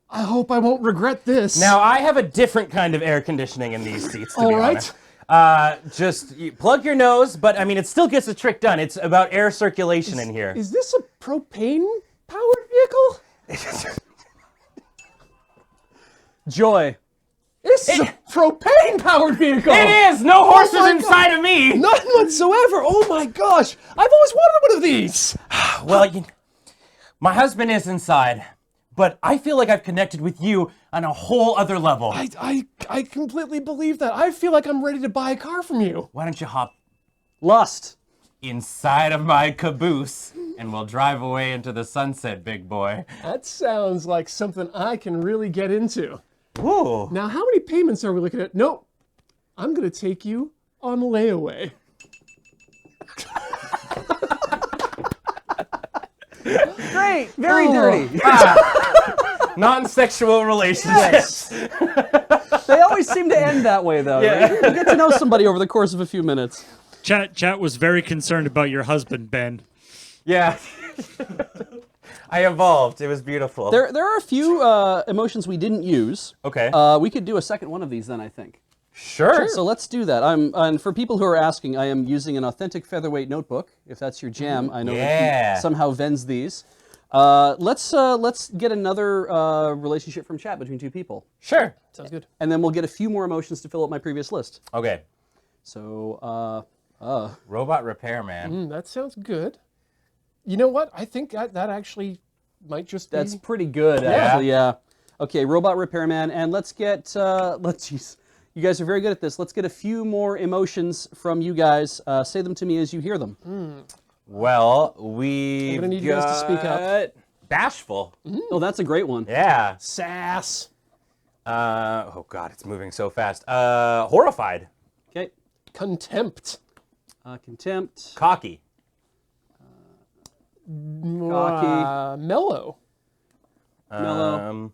I hope I won't regret this. Now, I have a different kind of air conditioning in these seats, to be honest. Just plug your nose, but I mean, it still gets the trick done. It's about air circulation in here. Is this a propane-powered vehicle? Joy. This is a propane-powered vehicle! It is! No horses inside of me! None whatsoever! Oh my gosh! I've always wanted one of these! Well, my husband is inside, but I feel like I've connected with you on a whole other level. I completely believe that. I feel like I'm ready to buy a car from you. Why don't you hop Lust inside of my caboose and we'll drive away into the sunset, big boy. That sounds like something I can really get into. Ooh. Now, how many payments are we looking at? Nope. I'm going to take you on layaway. Great. Very dirty. Non-sexual relationships. They always seem to end that way, though. Yeah. Right? You get to know somebody over the course of a few minutes. Chat was very concerned about your husband, Ben. Yeah. I evolved. It was beautiful. There are a few emotions we didn't use. Okay. We could do a second one of these then, I think. Sure. So let's do that. And for people who are asking, I am using an authentic featherweight notebook. If that's your jam, I know that he somehow vends these. Let's get another relationship from chat between two people. Sure. Sounds good. And then we'll get a few more emotions to fill up my previous list. Okay. So, Robot repairman. That sounds good. You know what? I think that actually might just be... That's pretty good, actually, yeah. Okay, robot repairman, and let's get, you guys are very good at this. Let's get a few more emotions from you guys. Say them to me as you hear them. Well, we I'm gonna need you guys to speak up. Bashful. Oh, that's a great one. Yeah. Sass. Oh God, it's moving so fast. Horrified. Okay. Contempt. Contempt. Cocky. Cocky. Mellow. Mellow.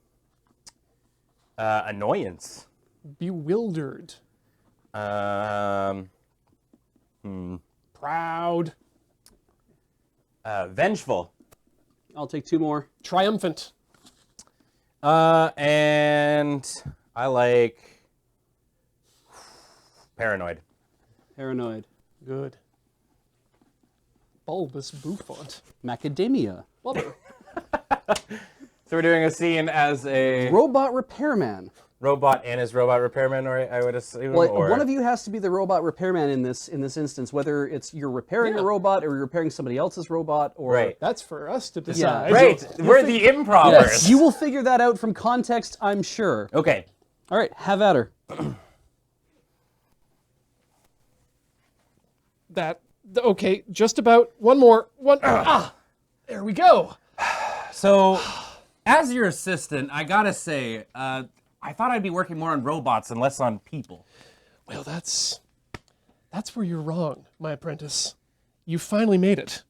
Annoyance. Bewildered. Proud. Vengeful. I'll take two more. Triumphant. And I like paranoid. Paranoid. Good. Bulbous bouffant. Macadamia. Love it. So we're doing a scene as a robot repairman. Robot and his robot repairman, or I would assume. Well, or... one of you has to be the robot repairman in this instance, whether it's you're repairing a robot or you're repairing somebody else's robot, or right. That's for us to decide. Yeah. Right. We're the improvers. Yes. You will figure that out from context, I'm sure. Okay. All right. Have at her. Okay. Just about one more. There we go. So, as your assistant, I gotta say, I thought I'd be working more on robots and less on people. Well, that's where you're wrong, my apprentice. You finally made it.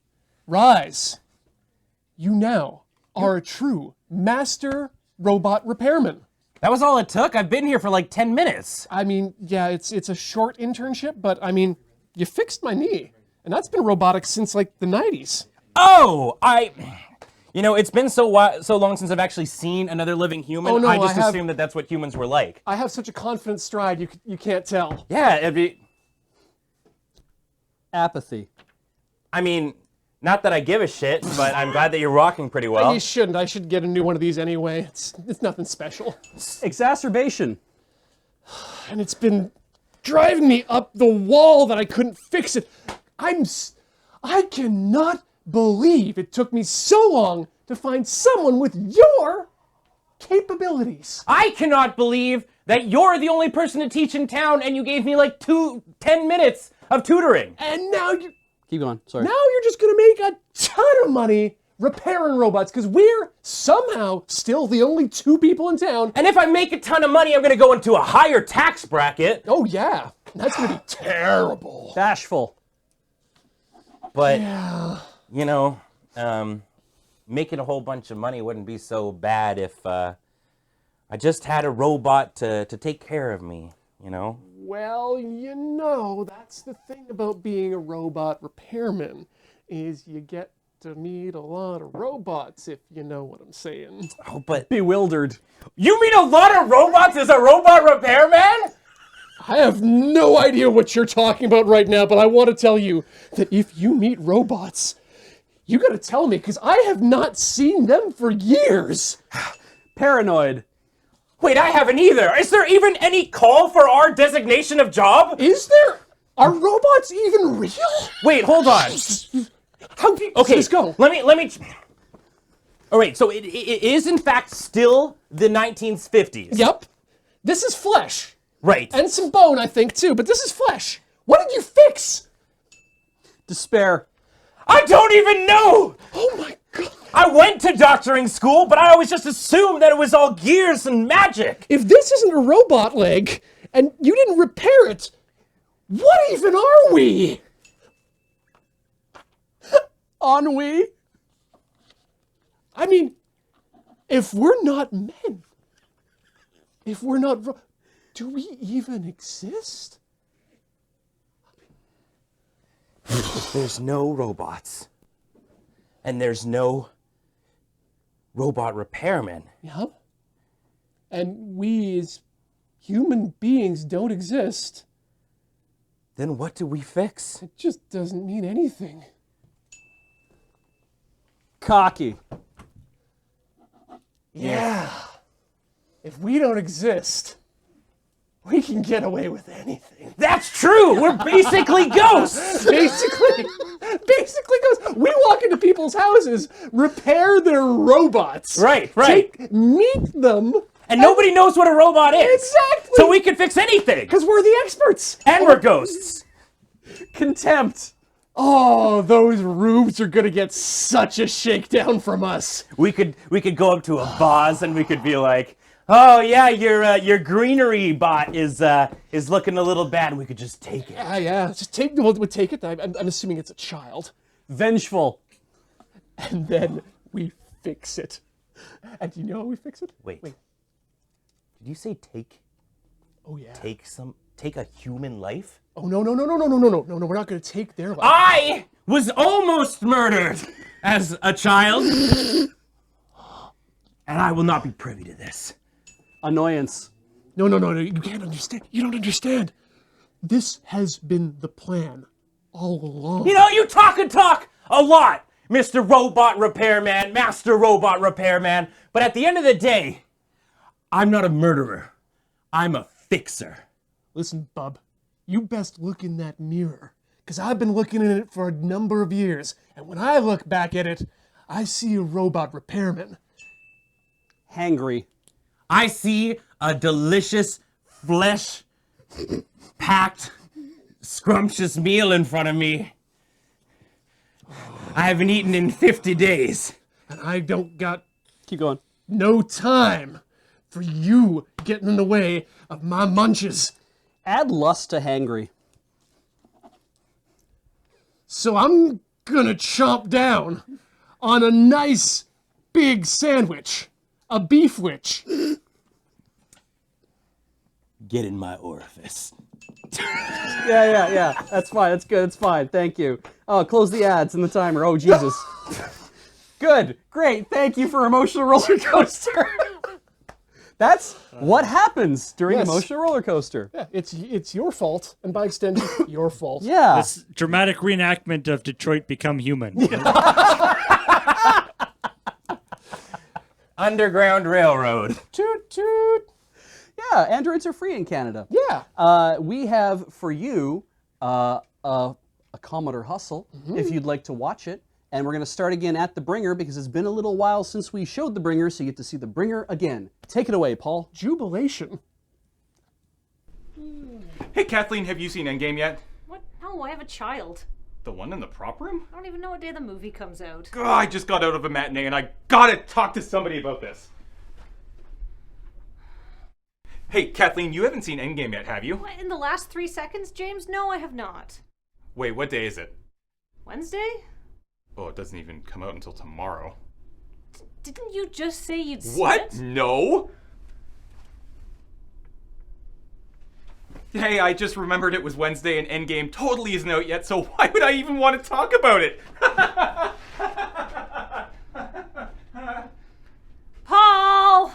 Rise. You now are a true master robot repairman. That was all it took? I've been here for like 10 minutes. I mean, yeah, it's a short internship, but I mean, you fixed my knee. And that's been robotics since like the 90s. Oh, you know, it's been so long since I've actually seen another living human. Oh, no, I just assumed that that's what humans were like. I have such a confident stride, you can't tell. Yeah, it'd be... Apathy. I mean, not that I give a shit, but I'm glad that you're rocking pretty well. You shouldn't. I should get a new one of these anyway. It's nothing special. Exacerbation. And it's been driving me up the wall that I couldn't fix it. I cannot believe it took me so long to to find someone with your capabilities. I cannot believe that you're the only person to teach in town and you gave me like 10 minutes of tutoring. And now you... Keep going, sorry. Now you're just gonna make a ton of money repairing robots because we're somehow still the only 2 people in town. And if I make a ton of money, I'm gonna go into a higher tax bracket. Oh yeah, that's gonna be terrible. Bashful. But, you know, making a whole bunch of money wouldn't be so bad if I just had a robot to take care of me, you know? Well, you know, that's the thing about being a robot repairman, is you get to meet a lot of robots, if you know what I'm saying. Oh, but... Bewildered. You meet a lot of robots as a robot repairman? I have no idea what you're talking about right now, but I want to tell you that if you meet robots, you gotta tell me, because I have not seen them for years. Paranoid. Wait, I haven't either. Is there even any call for our designation of job? Is there? Are robots even real? Wait, hold on. How deep Okay, does this go? Let me. All right, so it is in fact still the 1950s. Yep. This is flesh. Right. And some bone, I think, too, but this is flesh. What did you fix? Despair. I don't even know! Oh my god. I went to doctoring school, but I always just assumed that it was all gears and magic. If this isn't a robot leg, and you didn't repair it, what even are we? Ennui? I mean, if we're not men, if we're not... Do we even exist? If there's no robots, and there's no robot repairmen. Yep. And we as human beings don't exist. Then what do we fix? It just doesn't mean anything. Cocky. Yeah. If we don't exist, we can get away with anything. That's true! We're basically ghosts! Basically ghosts. We walk into people's houses, repair their robots. Right. Meet them. And nobody knows what a robot is. Exactly. So we can fix anything. Because we're the experts. And we're ghosts. Contempt. Oh, those rubes are gonna get such a shakedown from us. We could go up to a boss and we could be like, oh yeah, your greenery bot is looking a little bad. We could just take it. Yeah. Just take it. I'm assuming it's a child. Vengeful. And then we fix it. And do you know how we fix it? Wait. Did you say take? Oh yeah. Take a human life? Oh no, we're not gonna take their life. I was almost murdered as a child. And I will not be privy to this. Annoyance. No, you can't understand. You don't understand. This has been the plan all along. You know, you talk a lot, Mr. Robot Repairman, Master Robot Repairman, but at the end of the day, I'm not a murderer. I'm a fixer. Listen, bub, you best look in that mirror, because I've been looking in it for a number of years, and when I look back at it, I see a robot repairman. Hangry. I see a delicious, flesh-packed, scrumptious meal in front of me. I haven't eaten in 50 days. And I don't got... Keep going. No time for you getting in the way of my munches. Add lust to hangry. So I'm gonna chomp down on a nice big sandwich. A beef-witch. Get in my orifice. Yeah. That's fine. That's good. It's fine. Thank you. Oh, close the ads and the timer. Oh, Jesus. Good. Great. Thank you for Emotional Roller Coaster. That's what happens during Emotional Roller Coaster. Yeah, it's your fault, and by extension, your fault. Yeah. This dramatic reenactment of Detroit Become Human. Underground Railroad. Toot toot. Yeah, androids are free in Canada. Yeah. We have for you a Commodore Hustle. If you'd like to watch it, And we're going to start again at the bringer because it's been a little while since we showed the bringer, so you get to see the bringer again. Take it away, Paul. Jubilation. Hey, Kathleen, have you seen Endgame yet? What? No, I have a child. The one in the prop room? I don't even know what day the movie comes out. God, I just got out of a matinee and I gotta talk to somebody about this. Hey, Kathleen, you haven't seen Endgame yet, have you? What, in the last 3 seconds, James? No, I have not. Wait, what day is it? Wednesday? Oh, it doesn't even come out until tomorrow. Didn't you just say you'd seen What? it? No. Hey, I just remembered it was Wednesday and Endgame totally isn't out yet, so why would I even want to talk about it? Paul!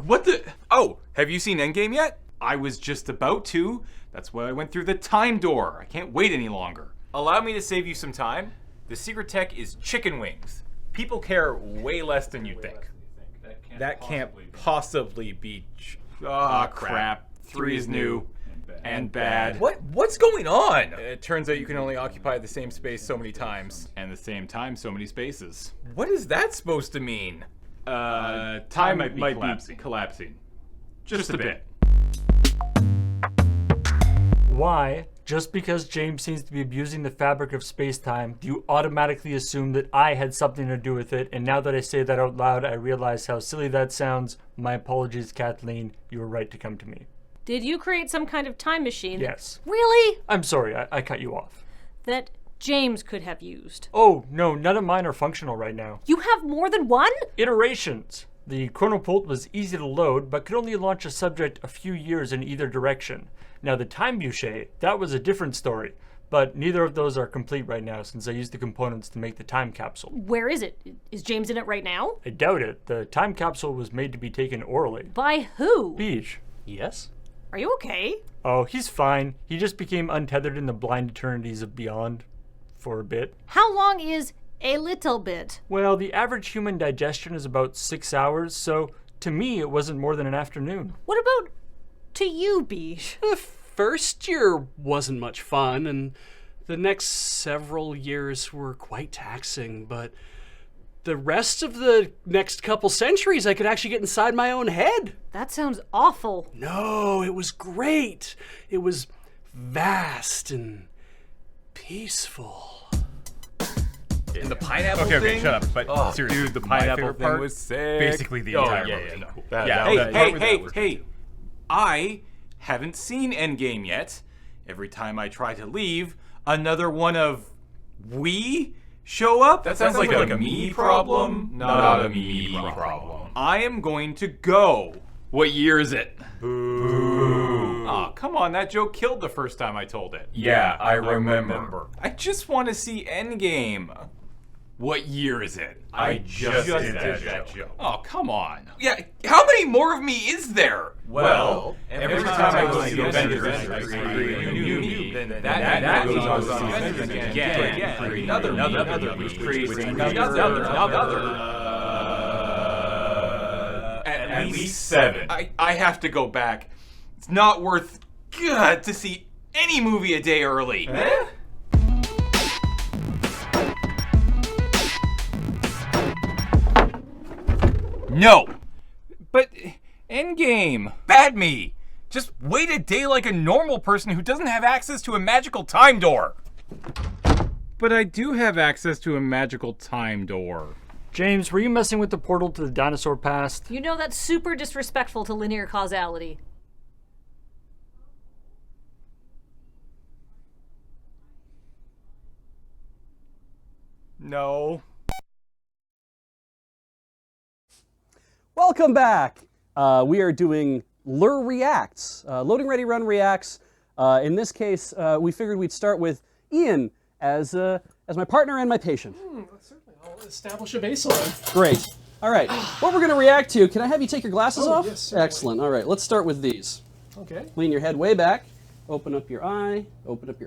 What the? Oh, have you seen Endgame yet? I was just about to. That's why I went through the time door. I can't wait any longer. Allow me to save you some time. The secret tech is chicken wings. People care way less than you think. That can't possibly be. Crap. 3 is new and bad. What's going on? It turns out you can only occupy the same space so many times, and the same time so many spaces. What is that supposed to mean? Time might be collapsing. Just a bit. Why, just because James seems to be abusing the fabric of space-time, do you automatically assume that I had something to do with it? And now that I say that out loud, I realize how silly that sounds. My apologies, Kathleen. You were right to come to me. Did you create some kind of time machine? Yes. Really? I'm sorry, I cut you off. That James could have used. Oh, no, none of mine are functional right now. You have more than one? Iterations. The chronopult was easy to load, but could only launch a subject a few years in either direction. Now the time bûcher, that was a different story, but neither of those are complete right now since I used the components to make the time capsule. Where is it? Is James in it right now? I doubt it. The time capsule was made to be taken orally. By who? Beach. Yes? Are you okay? Oh, he's fine. He just became untethered in the blind eternities of beyond for a bit. How long is a little bit? Well, the average human digestion is about 6 hours, so to me it wasn't more than an afternoon. What about to you, Beach? The first year wasn't much fun, and the next several years were quite taxing, but the rest of the next couple centuries I could actually get inside my own head. That sounds awful. No, it was great. It was vast and peaceful. And the pineapple Okay, thing? shut up. But seriously, dude, the pineapple my favorite thing part was sick. Basically, the entire movie. Hey! I haven't seen Endgame yet. Every time I try to leave, another one of we show up. That sounds like a me problem, not a me problem. I am going to go. What year is it? Boo. Aw, come on, that joke killed the first time I told it. Yeah, I remember. I just want to see Endgame. What year is it? I just did that joke. Oh, come on. Yeah, how many more of me is there? Well, every time I go see Avengers, I create a new me. Then that goes on to see Avengers again. Create another, which creates another. At least 7. I have to go back. It's not worth to see any movie a day early. No. But Endgame. Bad me. Just wait a day like a normal person who doesn't have access to a magical time door. But I do have access to a magical time door. James, were you messing with the portal to the dinosaur past? You know that's super disrespectful to linear causality. No. Welcome back. We are doing Lure Reacts. Loading Ready Run Reacts. In this case, we figured we'd start with Ian as my partner and my patient. Certainly, I'll establish a baseline. Great. All right. What we're going to react to, can I have you take your glasses off? Yes, certainly. Excellent. All right, let's start with these. Okay. Lean your head way back. Open up your eye. Open up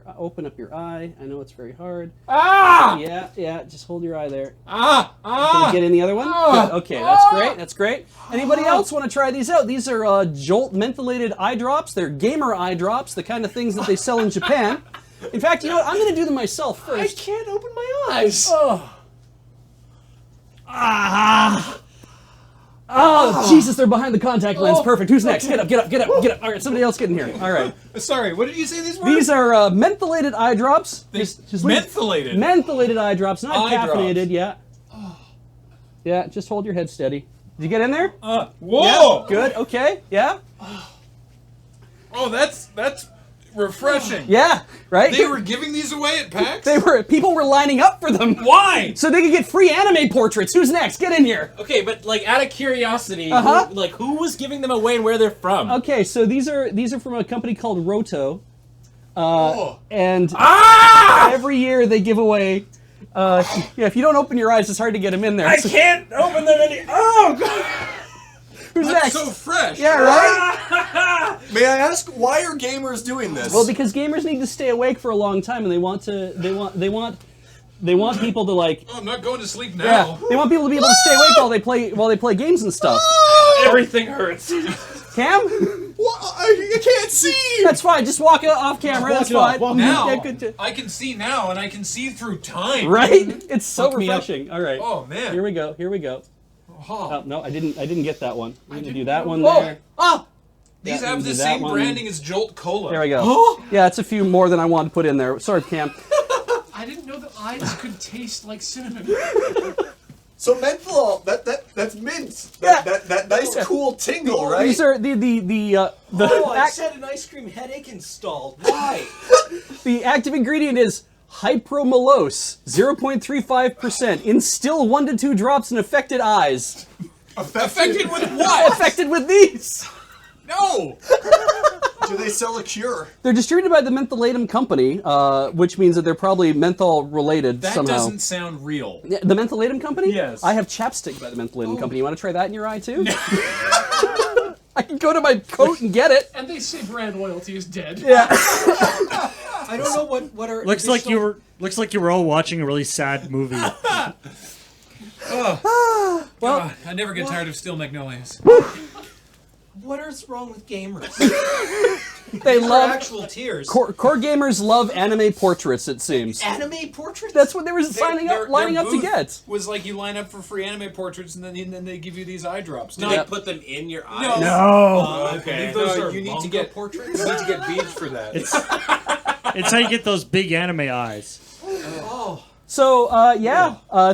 your eye. I know it's very hard. Ah! Yeah. Just hold your eye there. Ah! Can you get in the other one? Good. Okay, that's great. That's great. Anybody else want to try these out? These are Jolt mentholated eye drops. They're gamer eye drops, the kind of things that they sell in Japan. In fact, you know what? I'm going to do them myself first. I can't open my eyes. Oh, Jesus, they're behind the contact lens. Perfect. Who's next? Get up. All right, somebody else get in here. All right. Sorry, what did you say these were? These are mentholated eye drops. Just mentholated? Mentholated eye drops, not Eye caffeinated, yeah. Yeah, just hold your head steady. Did you get in there? Whoa! Yeah, good, okay, yeah. Oh, that's refreshing. Yeah, right? They were giving these away at PAX? People were lining up for them. Why? So they could get free anime portraits. Who's next? Get in here. Okay, but like out of curiosity, Uh-huh. who was giving them away and where they're from? Okay, so these are from a company called Roco. And every year they give away if you don't open your eyes, it's hard to get them in there. I can't open them any. Oh God! Who's That's next? so fresh. Yeah, right? May I ask, why are gamers doing this? Well, because gamers need to stay awake for a long time, and they want people to like. Oh, I'm not going to sleep now. Yeah, they want people to be able to stay awake while they play games and stuff. Everything hurts. Cam? I can't see. That's fine. Just walk off camera. That's fine. Now, Yeah, good I can see now, and I can see through time. Right? It's so Hook me up. refreshing. All right. Oh man. Here we go. Oh. Oh, no, I didn't get that one. I'm gonna do that one Oh. there. These Yeah, have do the that same one. branding as Jolt Cola. There we go. Yeah, it's a few more than I wanted to put in there. Sorry, Cam. I didn't know that eyes could taste like cinnamon. So menthol, that's mint. Yeah. That nice cool tingle, right? These are the Oh, I said an ice cream headache installed. Why? the active ingredient is hypromalose, 0.35%. Instill 1 to 2 drops in affected eyes. Affected with what? Affected with these. No. Do they sell a cure? They're distributed by the Mentholatum Company, which means that they're probably menthol related That somehow. doesn't sound real. Yeah, the Mentholatum Company? Yes. I have chapstick by the Mentholatum Company. You want to try that in your eye too? I can go to my coat and get it. And they say brand loyalty is dead. Yeah. I don't know what are. Looks like you were all watching a really sad movie. Oh. God, I never get tired of Steel Magnolias. What is wrong with gamers? They These love are actual tears. Core gamers love anime portraits. It seems. Anime portraits? That's what they were lining up to booth get. Was like you line up for free anime portraits, and then they give you these eye drops. Do they put them in your eyes? No. No. Okay. Those No, are you need to manga get portraits. You need to get beads for that. It's how you get those big anime eyes. Oh. So,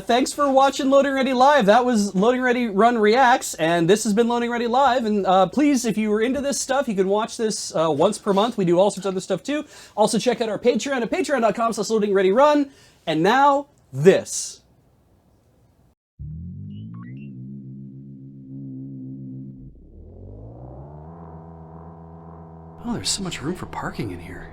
thanks for watching Loading Ready Live. That was Loading Ready Run Reacts, and this has been Loading Ready Live. And please, if you were into this stuff, you can watch this once per month. We do all sorts of other stuff too. Also, check out our Patreon at patreon.com/loadingreadyrun. And now, this. Oh, there's so much room for parking in here.